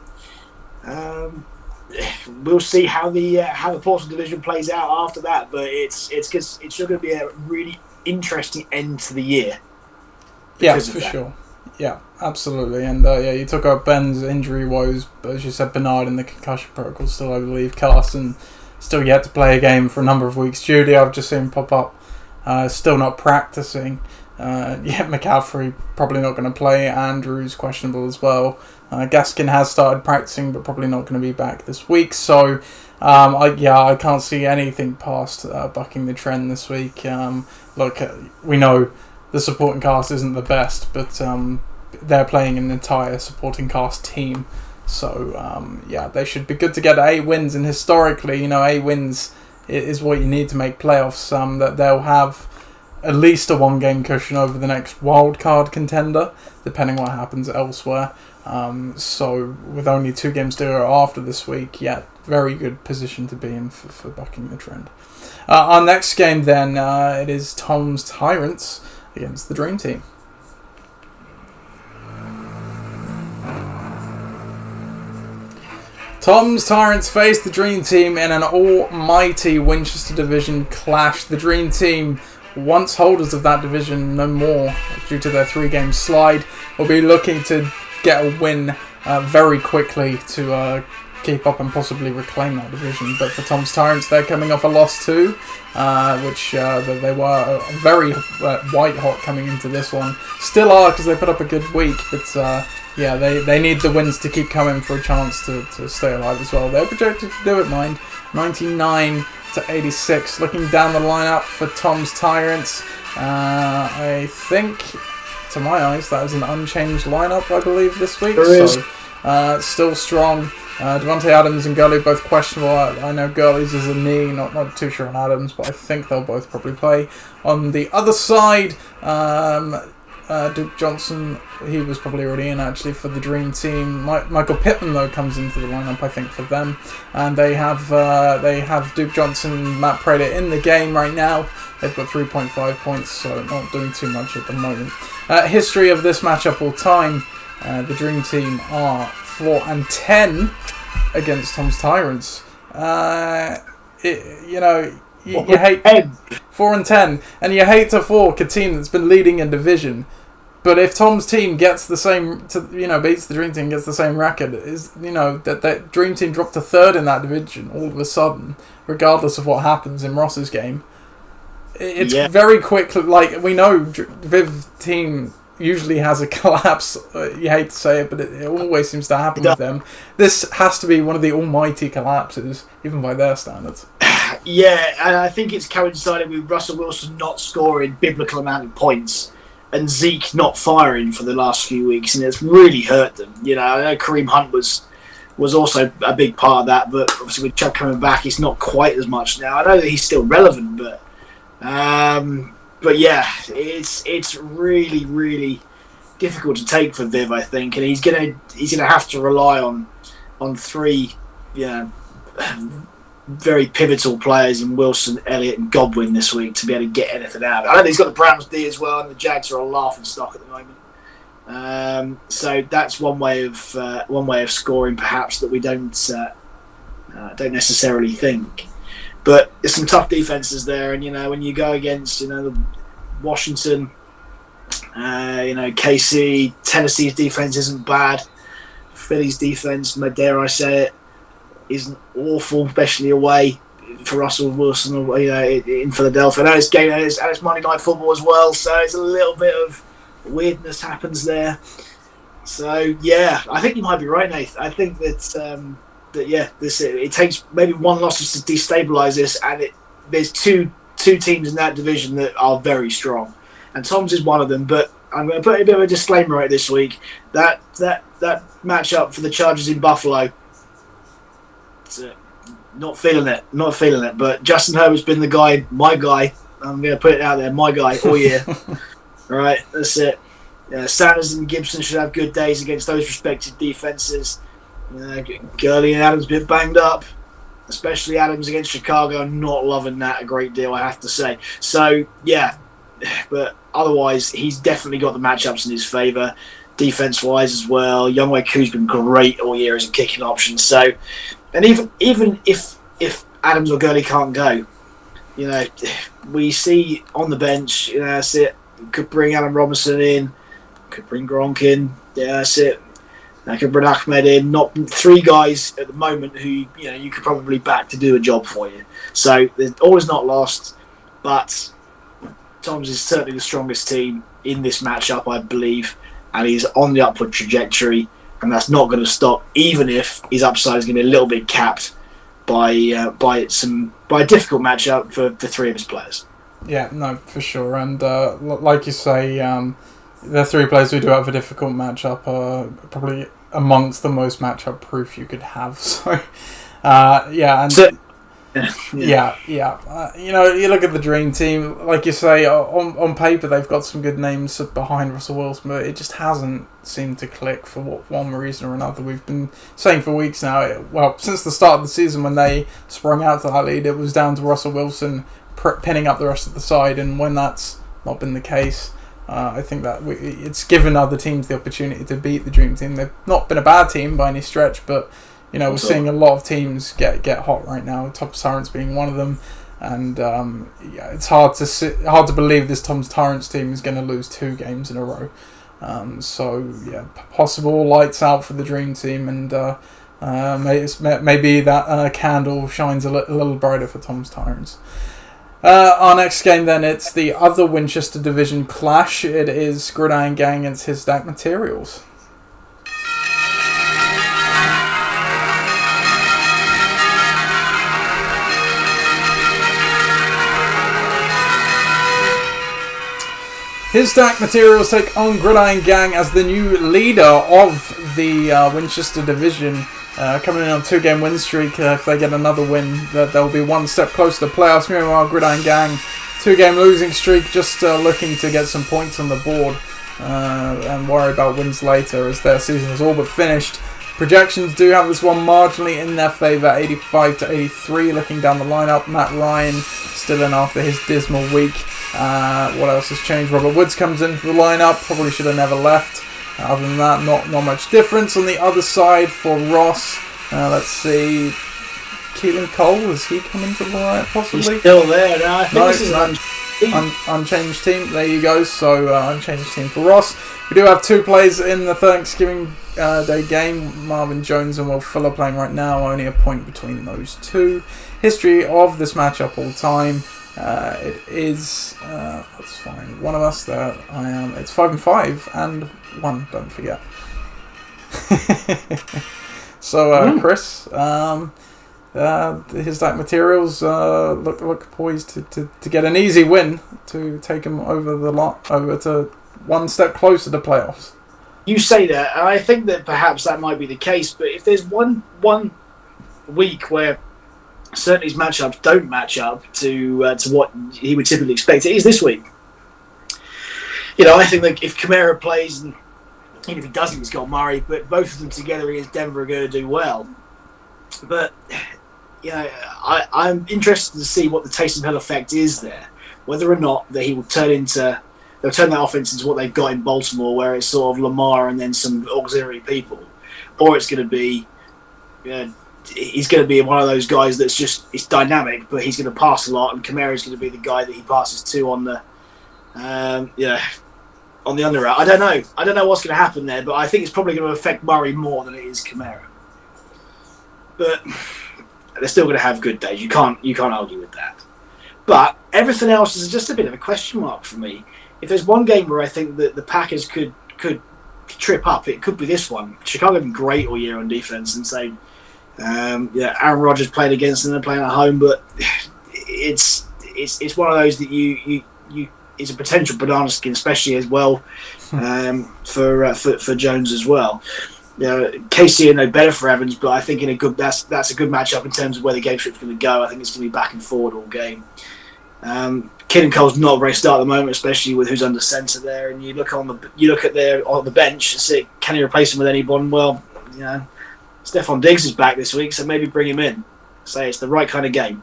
We'll see how the Portsmouth division plays out after that, but it's still going to be a really interesting end to the year. Yeah, for sure. Yeah, absolutely. And you took out Ben's injury woes, but as you said, Bernard in the concussion protocol still, I believe. Carson still yet to play a game for a number of weeks. Judy, I've just seen pop up, still not practicing. McCaffrey probably not going to play. Andrews questionable as well. Gaskin has started practicing, but probably not going to be back this week. So, I can't see anything past Bucking the Trend this week. Look, we know the supporting cast isn't the best, but they're playing an entire supporting cast team. So, they should be good to get 8 wins. And historically, 8 wins is what you need to make playoffs. That they'll have at least a 1-game cushion over the next wildcard contender, depending what happens elsewhere. So with only 2 games to go after this week, very good position to be in for Bucking the Trend. Our next game then, it is Tom's Tyrants against the Dream Team. Tom's Tyrants face the Dream Team in an almighty Winchester Division clash. The Dream Team, once holders of that division, no more due to their 3-game slide, will be looking to get a win very quickly to keep up and possibly reclaim that division. But for Tom's Tyrants, they're coming off a loss too, which they were very white hot coming into this one. Still are, because they put up a good week, but yeah, they need the wins to keep coming for a chance to stay alive as well. They're projected to do it, mind. 99 to 86. Looking down the lineup for Tom's Tyrants, I think, to my eyes, that is an unchanged lineup, I believe, this week. So, still strong. Devontae Adams and Gurley both questionable. I know Gurley's is a knee, not too sure on Adams, but I think they'll both probably play. On the other side, Duke Johnson, he was probably already in actually for the Dream Team. Michael Pittman though comes into the lineup, I think, for them, and they have Duke Johnson, Matt Prater in the game right now. They've got 3.5 points, so not doing too much at the moment. History of this matchup all time: the Dream Team are 4-10 against Tom's Tyrants. You hate 4-10, and you hate to fork a team that's been leading a division. But if Tom's team gets the same, beats the Dream Team, gets the same record, that Dream Team dropped to third in that division all of a sudden, regardless of what happens in Ross's game. It's very quick. Like, we know Viv team usually has a collapse. You hate to say it, but it always seems to happen with them. This has to be one of the almighty collapses, even by their standards. Yeah, and I think it's coincided with Russell Wilson not scoring biblical amount of points and Zeke not firing for the last few weeks, and it's really hurt them. I know Kareem Hunt was also a big part of that, but obviously with Chubb coming back, he's not quite as much now. I know that he's still relevant, but yeah, it's really, really difficult to take for Viv, I think, and he's gonna have to rely on three, very pivotal players in Wilson, Elliott, and Godwin this week to be able to get anything out of it. I know he's got the Browns D as well, and the Jags are a laughing stock at the moment. So that's one way of scoring, perhaps, that we don't necessarily think. But there's some tough defenses there, and when you go against the Washington, KC, Tennessee's defense isn't bad. Philly's defense, dare I say it, isn't awful, especially away for Russell Wilson, in Philadelphia. I know it's Monday Night Football as well, so it's a little bit of weirdness happens there. So yeah, I think you might be right, Nath. I think that it takes maybe one loss just to destabilise this, and there's two teams in that division that are very strong, and Tom's is one of them. But I'm going to put a bit of a disclaimer right this week that matchup for the Chargers in Buffalo. Not feeling it. But Justin Herbert's been my guy. I'm going to put it out there, my guy all year. All right, that's it. Sanders and Gibson should have good days against those respective defenses. Gurley and Adams a bit banged up, especially Adams against Chicago. I'm not loving that a great deal, I have to say. So yeah, but otherwise he's definitely got the matchups in his favour, defense-wise as well. Younghoe Koo's been great all year as a kicking option. So, and even if Adams or Gurley can't go, we see on the bench. That's it. Could bring Allen Robinson in, could bring Gronk in. Yeah, that's it. I could bring Ahmed in. Not three guys at the moment who you could probably back to do a job for you. So there's always not lost, but Tom's is certainly the strongest team in this matchup, I believe, and he's on the upward trajectory, and that's not going to stop, even if his upside is going to be a little bit capped by a difficult matchup for the three of his players. Yeah, no, for sure, and like you say, the three players who do have a difficult matchup are probably amongst the most matchup proof you could have. So, you look at the Dream Team, like you say, on paper they've got some good names behind Russell Wilson, but it just hasn't seemed to click for one reason or another. We've been saying for weeks now, well, since the start of the season when they sprung out to that lead, it was down to Russell Wilson pinning up the rest of the side, and when that's not been the case, I think that it's given other teams the opportunity to beat the Dream Team. They've not been a bad team by any stretch, but we're seeing a lot of teams get hot right now. Tom's Tyrants being one of them, and it's hard to believe this Tom's Tyrants team is going to lose 2 games in a row. So yeah, possible lights out for the dream team, and maybe that candle shines a little brighter for Tom's Tyrants. Our next game then, it's the other Winchester Division clash. It is Gridiron Gang against His Stack Materials. His Stack Materials take on Gridiron Gang as the new leader of the Winchester Division. Coming in on a 2-game win streak. If they get another win, they'll be one step closer to playoffs. Meanwhile, Gridiron Gang, 2-game losing streak, just looking to get some points on the board and worry about wins later as their season is all but finished. Projections do have this one marginally in their favour, 85 to 83. Looking down the lineup, Matt Ryan still in after his dismal week. What else has changed? Robert Woods comes into the lineup. Probably should have never left. Other than that, not much difference. On the other side for Ross, let's see, Keelan Cole, has he come into the lineup possibly? He's still there now. I think this is unchanged team. There you go. So unchanged team for Ross. We do have 2 players in the Thanksgiving Day game. Marvin Jones and Will Fuller playing right now. Only a point between those two. History of this matchup all time. It is let's find one of us there. I am. It's 5-5 and 1. Don't forget. So Chris, His Stack Materials look poised to get an easy win to take him over to one step closer to playoffs. You say that, and I think that perhaps that might be the case. But if there's one week where certainly his matchups don't match up to what he would typically expect, it is this week. I think that if Kamara plays, and even if he doesn't, he's got Murray, but both of them together against Denver are going to do well. But I'm interested to see what the Taysom Hill effect is there, whether or not that he will turn that offense into what they've got in Baltimore, where it's sort of Lamar and then some auxiliary people, or it's going to be. He's going to be one of those guys it's dynamic, but he's going to pass a lot, and Kamara's going to be the guy that he passes to on the under route. I don't know what's going to happen there, but I think it's probably going to affect Murray more than it is Kamara. But they're still going to have good days. You can't argue with that. But everything else is just a bit of a question mark for me. If there's one game where I think that the Packers could trip up, it could be this one. Chicago have been great all year on defense, and say. Aaron Rodgers played against them. They're playing at home, but it's one of those that you it's a potential banana skin, especially as well for Jones as well. KC are no better for Evans, but I think that's a good matchup in terms of where the game script's going to go. I think it's going to be back and forward all game. Keenan Cole's not a great start at the moment, especially with who's under centre there. And you look on the bench, see, can he replace him with anyone? Well, Stephon Diggs is back this week, so maybe bring him in. Say it's the right kind of game.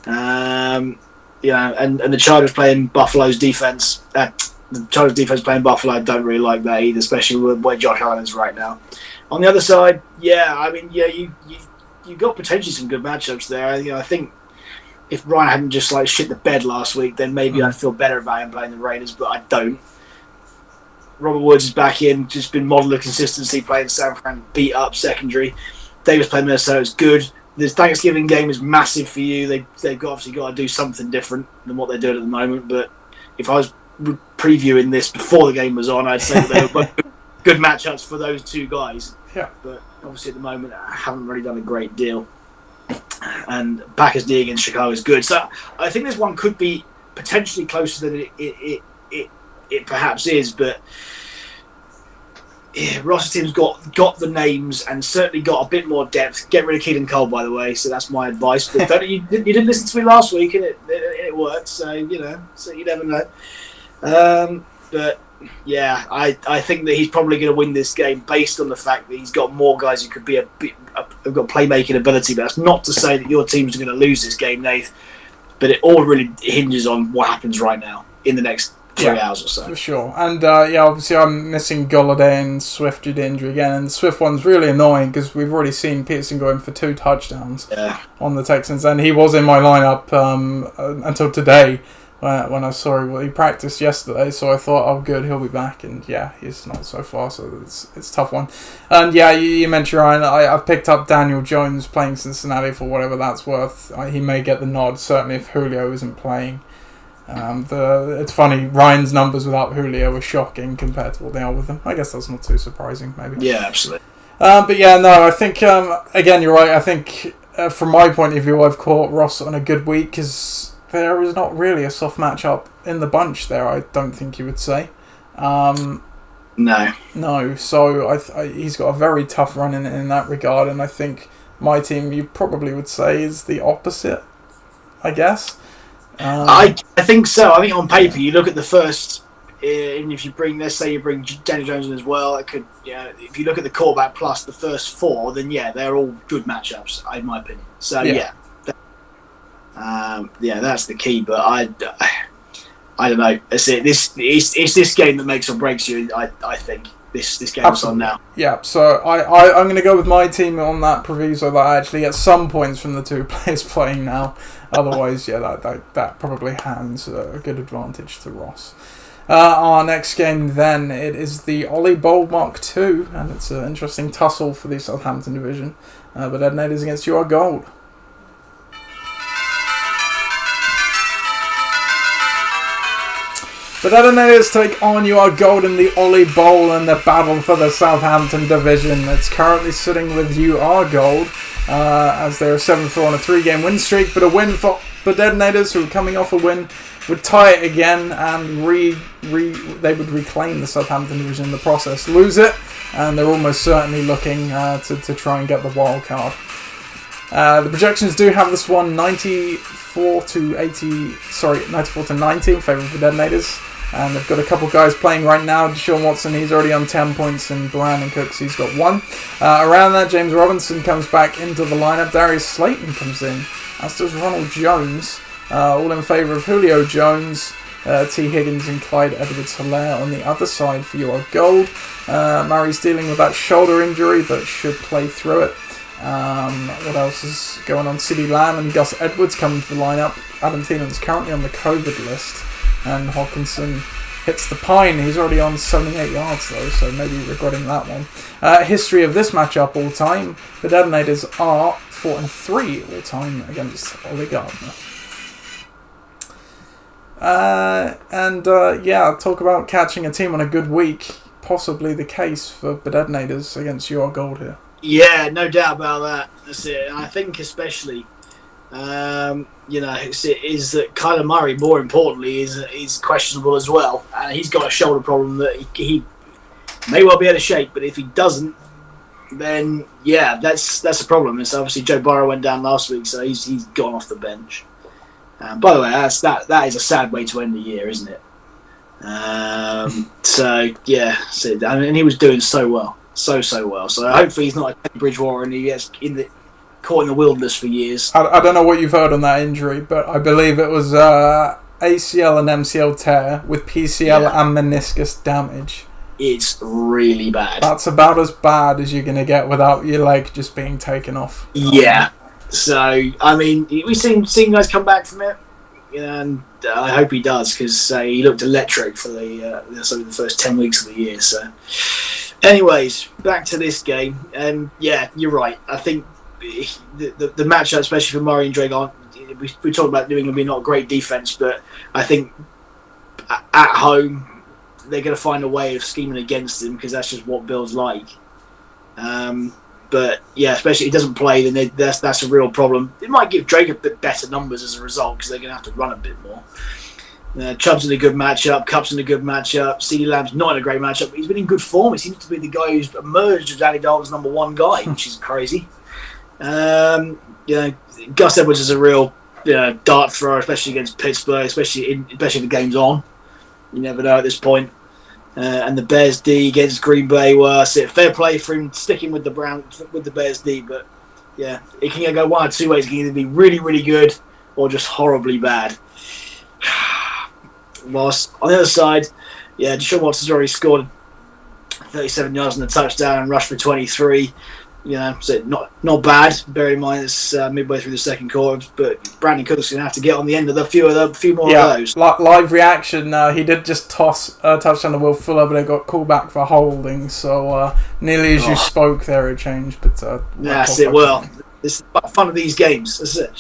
And the Chargers playing Buffalo's defense. The Chargers defense playing Buffalo, I don't really like that either, especially with where Josh Allen is right now. On the other side, you got potentially some good matchups there. I think if Ryan hadn't just shit the bed last week, then maybe I'd feel better about him playing the Raiders, but I don't. Robert Woods is back in, just been model of consistency, playing San Fran, beat up secondary. Davis playing Minnesota is good. This Thanksgiving game is massive for you. They've obviously got to do something different than what they're doing at the moment. But if I was previewing this before the game was on, I'd say that they were both good matchups for those two guys. Yeah. But obviously at the moment, I haven't really done a great deal. And Packers D against Chicago is good. So I think this one could be potentially closer than it perhaps is, but Ross's team's got the names and certainly got a bit more depth. Get rid of Keelan Cole, by the way, so that's my advice. But you didn't listen to me last week, and it worked, so you never know. But yeah, I think that he's probably going to win this game based on the fact that he's got more guys who could be have got playmaking ability. But that's not to say that your team's going to lose this game, Nath. But it all really hinges on what happens right now in the next 3 hours or so. For sure. And obviously I'm missing Golladay and Swift due to injury again. And the Swift one's really annoying because we've already seen Peterson go in for 2 touchdowns on the Texans. And he was in my lineup until today. when I saw he practiced yesterday, so I thought, oh good, he'll be back, and yeah, he's not so far, so it's a tough one. And yeah, you mentioned Ryan, I've picked up Daniel Jones playing Cincinnati for whatever that's worth. He may get the nod, certainly if Julio isn't playing. It's funny, Ryan's numbers without Julio are shocking compared to what they are with him. I guess that's not too surprising, maybe. Yeah, absolutely. But yeah, no, I think, again, you're right, I think from my point of view, I've caught Ross on a good week, because there is not really a soft matchup in the bunch there, I don't think you would say. No. No, so he's got a very tough run in that regard, and I think my team, you probably would say, is the opposite, I guess. I think so. I think on paper, you look at the first, and if you bring, let's say you bring Daniel Jones in as well, it could, if you look at the quarterback plus the first 4, then yeah, they're all good matchups, in my opinion. So yeah. That's the key. But I don't know. It's this game that makes or breaks you. I think this game's on now. Yeah. So I'm going to go with my team on that proviso that I actually get some points from the 2 players playing now. Otherwise, yeah, that probably hands a good advantage to Ross. Our next game then, it is the Ollie Bowl Mark II, and it's an interesting tussle for the Southampton division. But Dominators against your Gold. But Dominators take on your Gold in the Ollie Bowl and the battle for the Southampton division. It's currently sitting with you, our Gold, as they're 7-4 on a 3-game win streak. But a win for the Dominators, who are coming off a win, would tie it again, and they would reclaim the Southampton division in the process. Lose it, and they're almost certainly looking to try and get the wild card. The projections do have this one 94 to 90 in favour of the Dominators. And they've got a couple guys playing right now. Deshaun Watson, he's already on 10 points, and Brandon Cooks, he's got 1. Around that, James Robinson comes back into the lineup. Darius Slayton comes in, as does Ronald Jones. All in favour of Julio Jones, T. Higgins and Clyde Edwards-Helaire on the other side for your Gold. Murray's dealing with that shoulder injury, but should play through it. What else is going on? CeeDee Lamb and Gus Edwards come to the lineup. Adam Thielen's currently on the COVID list, and Hawkinson hits the pine. He's already on 78 yards though, so maybe regretting that one. History of this matchup all time: the Dominators are 4-3 all time against Ollie Gardner. I'll talk about catching a team on a good week. Possibly the case for the Dominators against your Gold here. Yeah, no doubt about that. That's it. And I think especially, is that Kyler Murray, more importantly, is questionable as well. And he's got a shoulder problem that he may well be out of shape. But if he doesn't, then yeah, that's a problem. And so obviously Joe Burrow went down last week, so he's gone off the bench. By the way, that is a sad way to end the year, isn't it? And he was doing so well. So well. So hopefully he's not a Teddy Bridgewater and he gets caught in the wilderness for years. I don't know what you've heard on that injury, but I believe it was ACL and MCL tear with PCL and meniscus damage. It's really bad. That's about as bad as you're going to get without your leg just being taken off. Yeah. So, I mean, we've seen guys come back from it, and I hope he does, because he looked electric for the first 10 weeks of the year. So, anyways, back to this game. Yeah, you're right. I think the matchup, especially for Murray and Drake, we talked about New England being not a great defense, but I think at home they're going to find a way of scheming against him, because that's just what Bill's like. But yeah, especially if he doesn't play, then that's a real problem. It might give Drake a bit better numbers as a result, because they're going to have to run a bit more. Chubb's in a good matchup. Cup's in a good matchup. CeeDee Lamb's not in a great matchup, but he's been in good form. He seems to be the guy who's emerged as Andy Dalton's number 1 guy, which is crazy. Gus Edwards is a real dart thrower, especially against Pittsburgh, especially if the game's on. You never know at this point. And the Bears D against Green Bay were fair play for him sticking with the Bears D, but yeah, it can go one or two ways. It can either be really, really good or just horribly bad. Whilst on the other side, Deshaun Watson's already scored 37 yards and a touchdown and rushed for 23. So not bad. Bear in mind it's midway through the second quarter, but Brandon Cook's going to have to get on the end of a few more of those. Live reaction. He did just toss a touchdown to Will Fuller, but it got called back for holding. So nearly as you spoke there, it changed. But that's it. Well, this is fun of these games. That's it.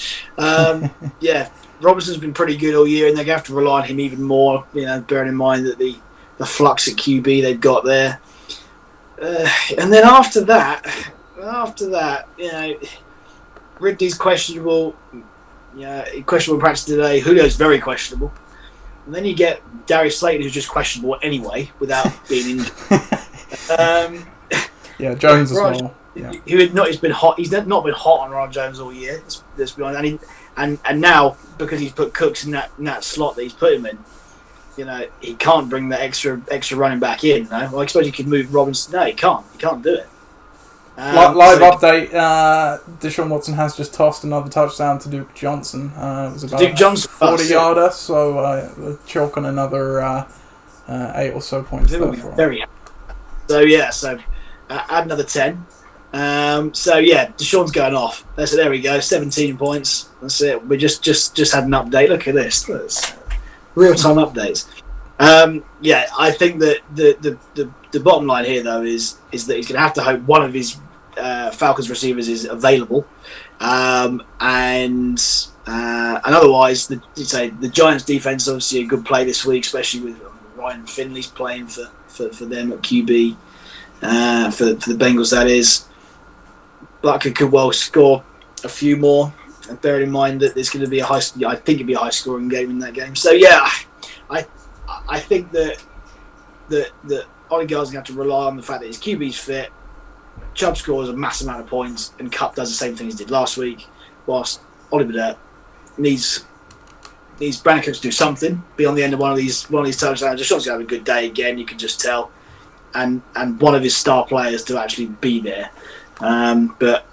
Yeah, Robinson's been pretty good all year, and they're going to have to rely on him even more. Bearing in mind that the flux at QB they've got there, and then after that, Ridley's questionable. Questionable practice today. Julio's very questionable. And then you get Darius Slayton, who's just questionable anyway, without being injured. Jones as well. Yeah. He's been hot. He's not been hot on Ron Jones all year. Let's be honest. And now because he's put Cooks in that slot that he's put him in, he can't bring that extra running back in. No, well, I suppose he could move Robinson. No, he can't. He can't do it. Live update. Deshaun Watson has just tossed another touchdown to Duke Johnson. It was about Duke Johnson 40-yarder, so chalk on another 8 or so points there for him. Very happy. So add another 10. Deshaun's going off. There we go. 17 points. That's it. We just had an update. Look at this. That's real-time updates. I think that the bottom line here, though, is that he's going to have to hope one of his Falcons receivers is available, and otherwise, the Giants' defense is obviously a good play this week, especially with Ryan Finley's playing for them at QB for the Bengals. That is, Butker could well score a few more. And bearing in mind that there's going to be I think it'd be a high-scoring game in that game. So I think that Ollie Gard's going to have to rely on the fact that his QB's fit. Chubb scores a massive amount of points, and Kupp does the same thing he did last week. Whilst Oliver Durt needs Brandon Cooks to do something, be on the end of one of these touchdowns. Just going to have a good day again. You can just tell, and one of his star players to actually be there. But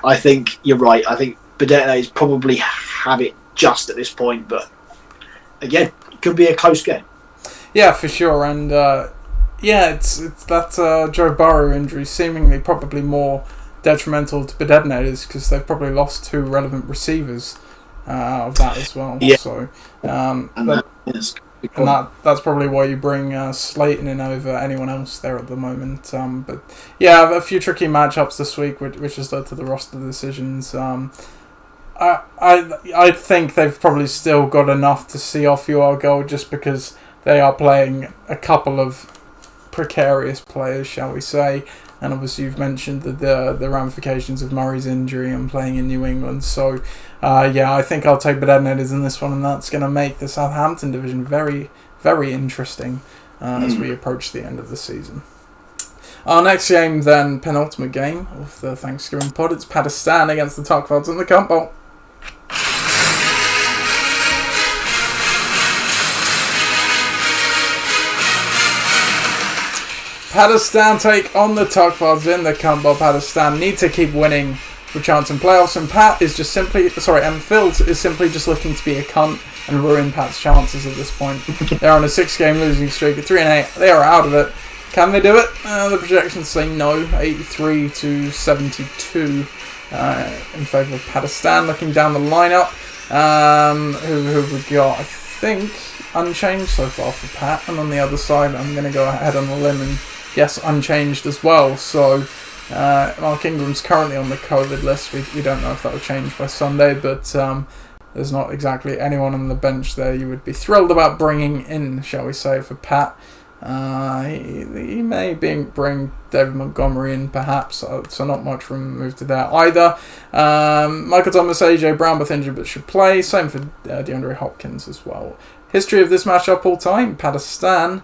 I think you're right. I think Dominators probably have it just at this point, but again, it could be a close game. Yeah, for sure, and it's that Joe Burrow injury seemingly probably more detrimental to the Detonators because they've probably lost 2 relevant receivers of that as well. Yeah. So, that's probably why you bring Slayton in over anyone else there at the moment. But a few tricky matchups this week, which has led to the roster decisions. I think they've probably still got enough to see off your goal just because they are playing a couple of precarious players, shall we say. And obviously you've mentioned the ramifications of Murray's injury and playing in New England. So, I think I'll take the Detonators in this one, and that's going to make the Southampton division very, very interesting as we approach the end of the season. Our next game, then, penultimate game of the Thanksgiving pod. It's Pakistan against the Tuckfords in the Cup Bowl. Pakistan take on the Tuckfords in the Cup Bowl. Pakistan need to keep winning for chance in playoffs, and Fields is simply just looking to be a cunt and ruin Pat's chances at this point. They're on a 6-game losing streak at 3-8. They are out of it. Can they do it? The projections say no, 83-72 in favour of Pakistan. Looking down the lineup, who have we got? I think unchanged so far for Pat, and on the other side, I'm going to go ahead on a limb and guess unchanged as well. So Mark Ingram's currently on the COVID list. We don't know if that will change by Sunday, but there's not exactly anyone on the bench there you would be thrilled about bringing in, shall we say, for Pat. He may bring David Montgomery in, perhaps, so not much room moved to there either. Michael Thomas, AJ Brown both injured but should play. Same for DeAndre Hopkins as well. History of this matchup all time: Pakistan.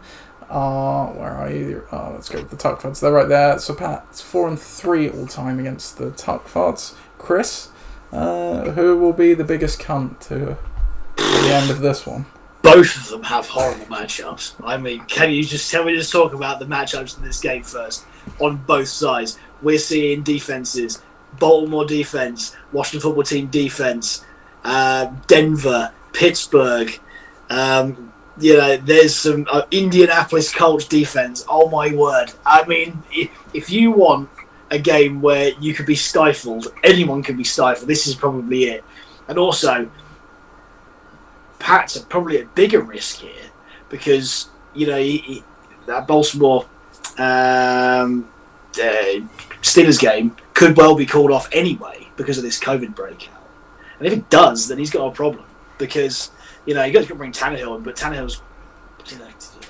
Where are you? Let's go with the Tuckfords. They're right there. So Pat's 4-3 all time against the Tuckfords. Chris, who will be the biggest cunt to the end of this one? Both of them have horrible matchups. I mean, can we just talk about the matchups in this game first? On both sides, we're seeing defenses: Baltimore defense, Washington football team defense, Denver, Pittsburgh. There's some Indianapolis Colts defense. Oh my word! I mean, if you want a game where you could be stifled. Anyone can be stifled. This is probably it. And also, Pats are probably at bigger risk here because, that Baltimore Steelers game could well be called off anyway because of this COVID breakout. And if it does, then he's got a problem because, you got to bring Tannehill in, but Tannehill's,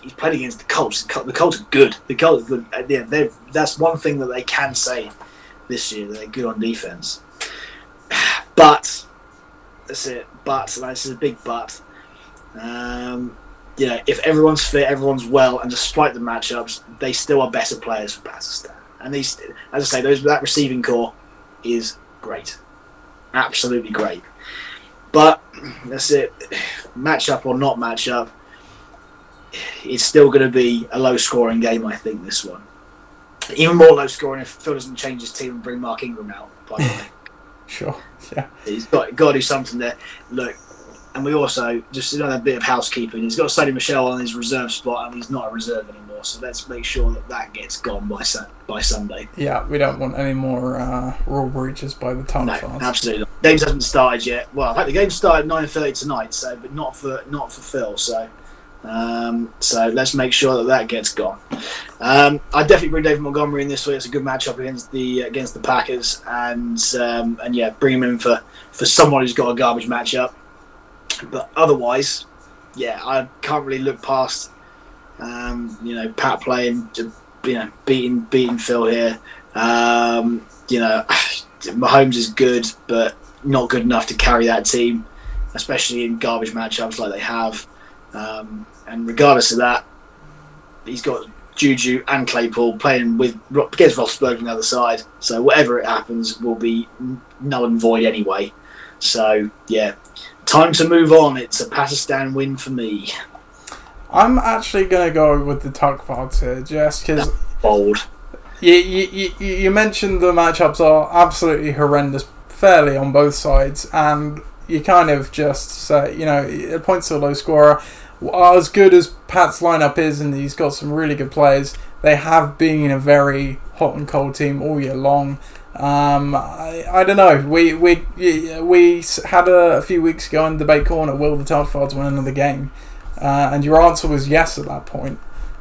he's played against the Colts. The Colts are good. The Colts are good. Yeah, that's one thing that they can say this year. They're good on defense. But that's it. But, and this is a big but. If everyone's fit, everyone's well, and despite the matchups, they still are better players for Pakistan. And these, as I say, that receiving core is great, absolutely great. But that's it. Matchup or not matchup, it's still going to be a low-scoring game. I think this one, even more low-scoring if Phil doesn't change his team and bring Mark Ingram out. By the way, sure, yeah, he's got to do something there. Look. And we also, just another bit of housekeeping, he's got Sonny Michel on his reserve spot and he's not a reserve anymore. So let's make sure that gets gone by Sunday. Yeah, we don't want any more rule breaches by the time. No, absolutely not. Games haven't started yet. Well, in fact, the game started at 9:30 tonight, but not for Phil. So let's make sure that gets gone. I definitely bring David Montgomery in this week. It's a good matchup against the Packers, and bring him in for someone who's got a garbage matchup. But otherwise, I can't really look past, Pat playing, beating Phil here. Mahomes is good, but not good enough to carry that team, especially in garbage matchups like they have. And regardless of that, he's got Juju and Claypool playing against Roethlisberger on the other side. So whatever it happens will be null and void anyway. So, time to move on. It's a Pakistan win for me. I'm actually going to go with the Tuckparts here, just because... Bold. You mentioned the matchups are absolutely horrendous, fairly on both sides, and you kind of just say, it points to a low scorer. As good as Pat's lineup is, and he's got some really good players, they have been a very hot and cold team all year long. I don't know. We had a few weeks ago in Debate Corner, will the Tuckparts win another game? And your answer was yes at that point.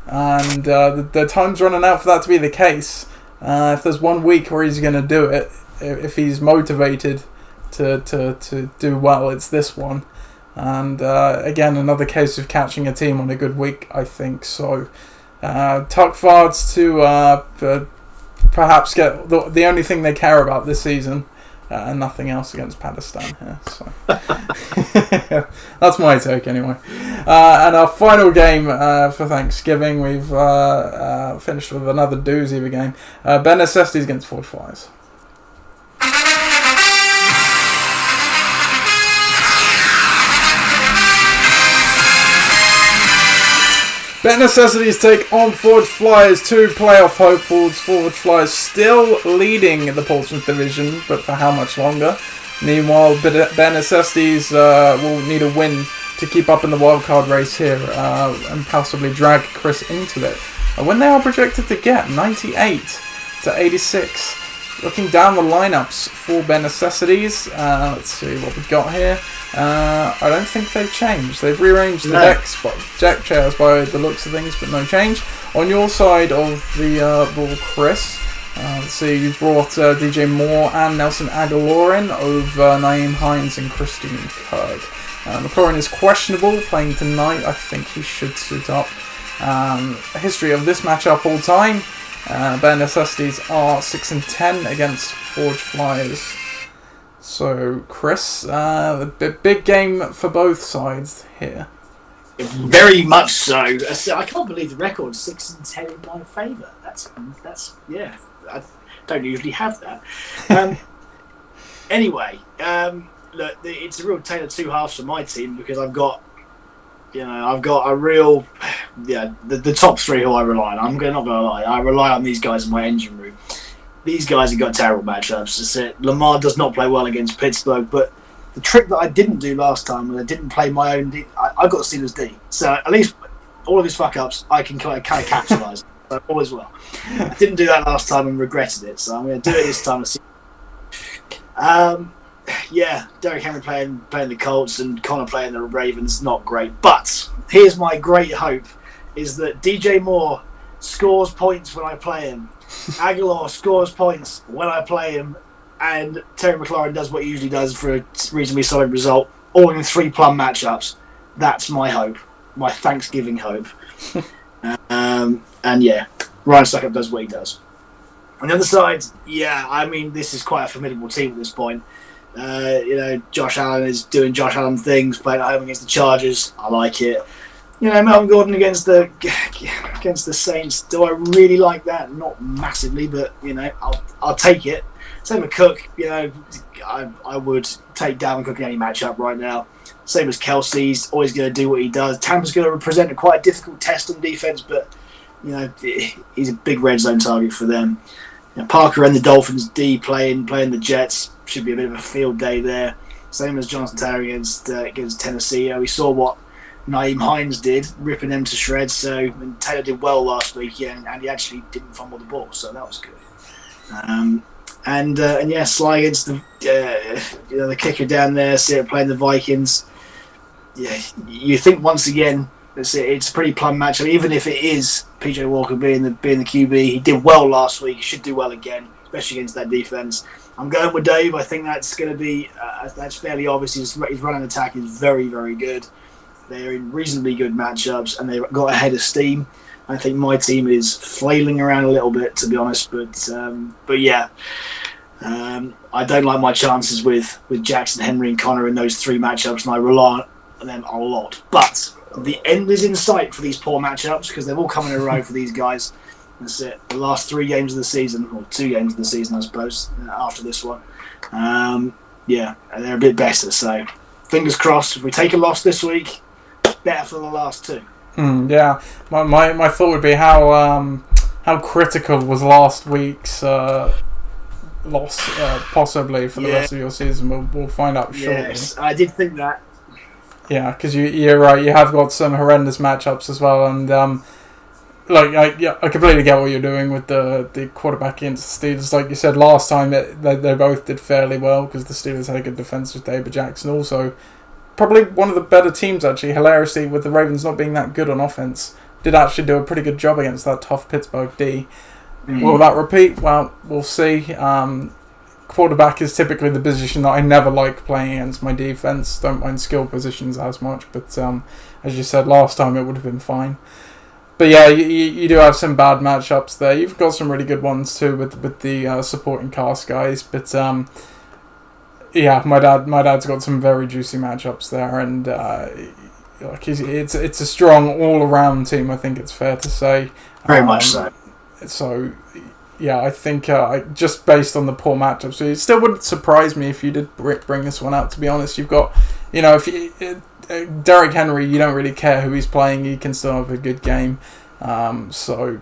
And the time's running out for that to be the case. If there's 1 week where he's going to do it, if he's motivated to do well, it's this one. And again, another case of catching a team on a good week, I think. So, Tuckfards to perhaps get the only thing they care about this season, and nothing else against Pakistan here. So that's my take anyway. And our final game for Thanksgiving, we've finished with another doozy of a game. Ben Necessities against Forge Flyers. Bet Necessities take on Forge Flyers, 2 playoff hopefuls. Forge Flyers still leading the Portsmouth division, but for how much longer? Meanwhile, Bet Necessities will need a win to keep up in the wildcard race here and possibly drag Chris into it. When they are projected to get 98 to 86. Looking down the lineups for Bet Necessities, let's see what we've got here. I don't think they've changed. They've rearranged the deck chairs by the looks of things, but no change. On your side of the ball, Chris, let's see, you've brought DJ Moore and Nelson Aguilar in over Naeem Hines and Christine Kirk. McLaurin is questionable, playing tonight. I think he should suit up. History of this matchup all time. Bet Necessities are 6-10 against Forge Flyers. So, Chris, the big game for both sides here. Very much so. I can't believe the record's 6-10 in my favour. That's I don't usually have that. Anyway, look, it's a real tale of two halves for my team because I've got a real, the top 3 who I rely on. I'm not going to lie. I rely on these guys in my engine room. These guys have got terrible matchups. That's it. Lamar does not play well against Pittsburgh, but the trick that I didn't do last time was I didn't play my own D. I got Steelers D. So at least all of his fuck-ups, I can kind of capitalise. So always will. I didn't do that last time and regretted it, so I'm going to do it this time. Yeah, Derrick Henry playing the Colts and Connor playing the Ravens, not great. But here's my great hope, is that DJ Moore scores points when I play him. Aguilar scores points when I play him. And Terry McLaurin does what he usually does for a reasonably solid result, all in 3 plum matchups. That's my hope, my Thanksgiving hope. And yeah, Ryan Suckup does what he does. On the other side, yeah, I mean, this is quite a formidable team at this point. Josh Allen is doing Josh Allen things, playing at home against the Chargers. I like it. Melvin Gordon against the Saints. Do I really like that? Not massively, but I'll take it. Same with Cook. I would take Dalvin Cook in any matchup right now. Same as Kelsey's always going to do what he does. Tampa's going to represent quite a difficult test on defense, but he's a big red zone target for them. Parker and the Dolphins D playing the Jets should be a bit of a field day there. Same as Jonathan Taylor against Tennessee. We saw what Nyheim Hines did, ripping them to shreds. So Taylor did well last week, and he actually didn't fumble the ball, so that was good. And Sly against the kicker down there, playing the Vikings. Yeah, you think once again it's a pretty plum matchup. Even if it is PJ Walker being the QB, he did well last week. He should do well again, especially against that defense. I'm going with Dave. I think that's going to be that's fairly obvious. His running attack is very, very good. They're in reasonably good matchups, and they've got a head of steam. I think my team is flailing around a little bit, to be honest, but yeah. I don't like my chances with Jackson, Henry, and Connor in those 3 matchups, and I rely on them a lot. But the end is in sight for these poor matchups because they've all come in a row for these guys. That's it. The last 3 games of the season, or 2 games of the season, I suppose, after this one. They're a bit better. So fingers crossed. If we take a loss this week, better for the last 2. Yeah, my thought would be how critical was last week's loss possibly for the rest of your season. We'll find out shortly. Yes, I did think that. Yeah, because you're right. You have got some horrendous matchups as well, and I completely get what you're doing with the quarterback against the Steelers. Like you said last time, they both did fairly well because the Steelers had a good defense with David Jackson. Also, probably one of the better teams actually. Hilariously, with the Ravens not being that good on offense, did actually do a pretty good job against that tough Pittsburgh D. Will that repeat? Well, we'll see. Quarterback is typically the position that I never like playing against my defense. Don't mind skill positions as much, but as you said last time, it would have been fine. But yeah, you do have some bad matchups there. You've got some really good ones too with the supporting cast guys. But yeah, my dad's got some very juicy matchups there, and it's a strong all around team. I think it's fair to say. Very much so. So, yeah, I think just based on the poor matchups, it still wouldn't surprise me if you did bring this one out, to be honest. You've got, Derrick Henry, you don't really care who he's playing, he can still have a good game. So,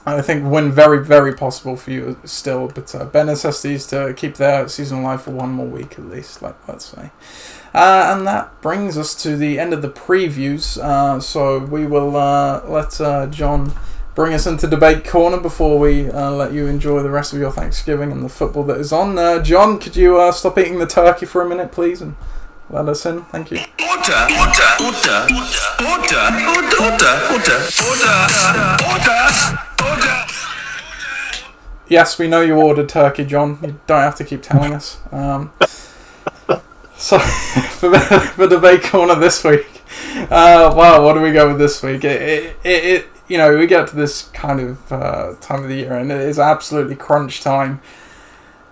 I think win very, very possible for you still, but Ben necessities to keep their season alive for 1 more week at least, let's say. And that brings us to the end of the previews, so we will let John bring us into Debate Corner before we let you enjoy the rest of your Thanksgiving and the football that is on. John, could you stop eating the turkey for a minute, please, and let us in? Thank you. Order. Yes, we know you ordered turkey, John. You don't have to keep telling us. So, for Debate Corner this week, wow, what do we go with this week? We get to this kind of time of the year, and it is absolutely crunch time.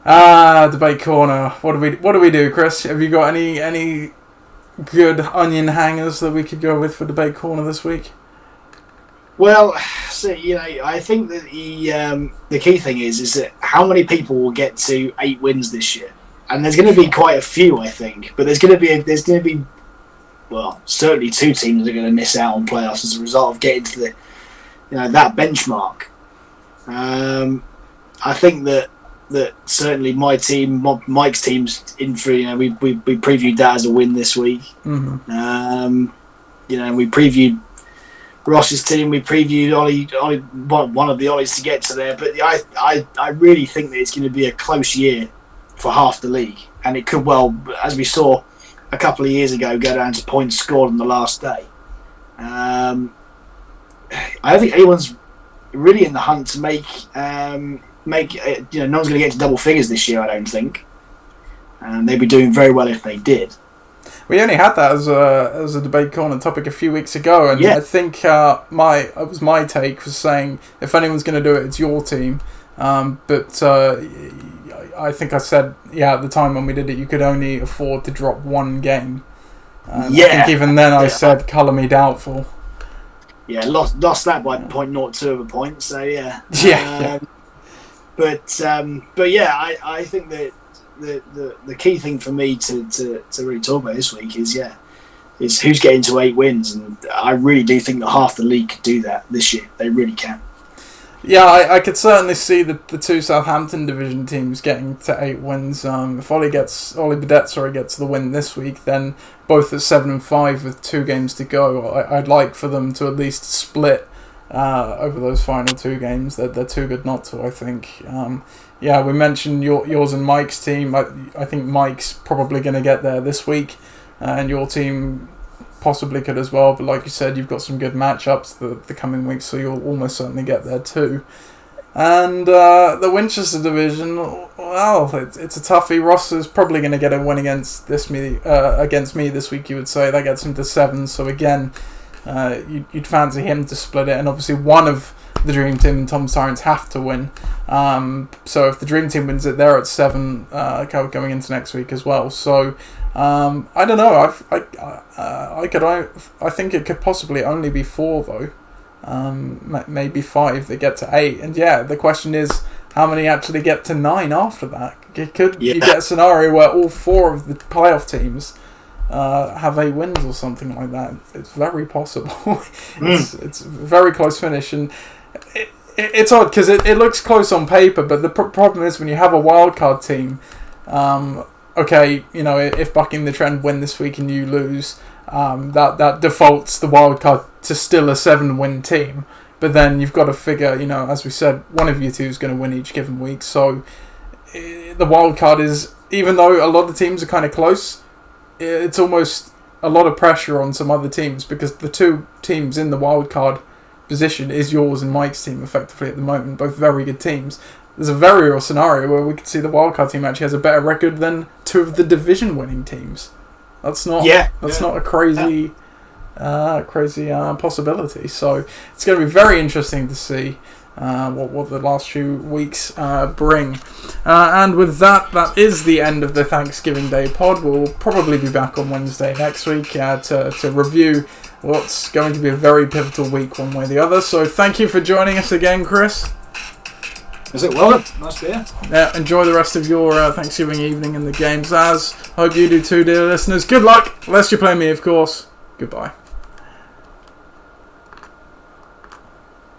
Debate Corner. What do we do, Chris? Have you got any good onion hangers that we could go with for Debate Corner this week? Well, I think that the key thing is that how many people will get to 8 wins this year, and there's going to be quite a few, I think. But there's going to be well, certainly 2 teams that are going to miss out on playoffs as a result of getting to the that benchmark. I think that certainly my team, Mike's team's in for. We previewed that as a win this week. Mm-hmm. We previewed Ross's team. We previewed Ollie, one of the Ollies to get to there. But I really think that it's going to be a close year for half the league, and it could well, as we saw a couple of years ago, go down to points scored on the last day. I don't think anyone's really in the hunt to make no one's going to get to double figures this year. I don't think, and they'd be doing very well if they did. We only had that as a debate corner topic a few weeks ago, and I think my take was saying if anyone's going to do it, it's your team. But I think I said at the time when we did it, you could only afford to drop one game. I think even then I said colour me doubtful. Yeah, lost that by 0.02 of a point. So But I think that the key thing for me to really talk about this week is who's getting to 8 wins, and I really do think that half the league could do that this year. They really can. Yeah, I could certainly see the two Southampton division teams getting to 8 wins. If Ollie Burdett gets the win this week, then both at 7 and 5 with 2 games to go. I'd like for them to at least split over those final 2 games. They're too good not to, I think. We mentioned yours and Mike's team. I think Mike's probably going to get there this week, and your team possibly could as well. But like you said, you've got some good matchups the coming weeks, so you'll almost certainly get there too. And the Winchester division, well, it's a toughie. Ross is probably going to get a win against me this week, you would say. That gets him to 7, so again, you'd fancy him to split it, and obviously one of the Dream Team and Tom's Tyrants have to win. So if the Dream Team wins it, they're at 7 going into next week as well. So I don't know. I think it could possibly only be 4 though. Maybe 5. They get to 8, and the question is how many actually get to 9 after that. You get a scenario where all 4 of the playoff teams have 8 wins or something like that. It's very possible. It's a very close finish, and it's odd because it looks close on paper, but the problem is when you have a wildcard team. If Bucking the Trend win this week and you lose, that defaults the wildcard to still a 7-win team. But then you've got to figure, as we said, one of you two is going to win each given week. So the wildcard is, even though a lot of teams are kind of close, it's almost a lot of pressure on some other teams, because the 2 teams in the wildcard position is yours and Mike's team effectively at the moment, both very good teams. There's a very real scenario where we could see the wildcard team actually has a better record than 2 of the division winning teams. That's not a crazy possibility. So it's going to be very interesting to see what the last few weeks bring. And with that is the end of the Thanksgiving Day pod. We'll probably be back on Wednesday next week to review what's going to be a very pivotal week one way or the other. So thank you for joining us again, Chris. Is it well? Nice to hear. Yeah, enjoy the rest of your Thanksgiving evening and the games. Hope you do too, dear listeners. Good luck, unless you play me, of course. Goodbye.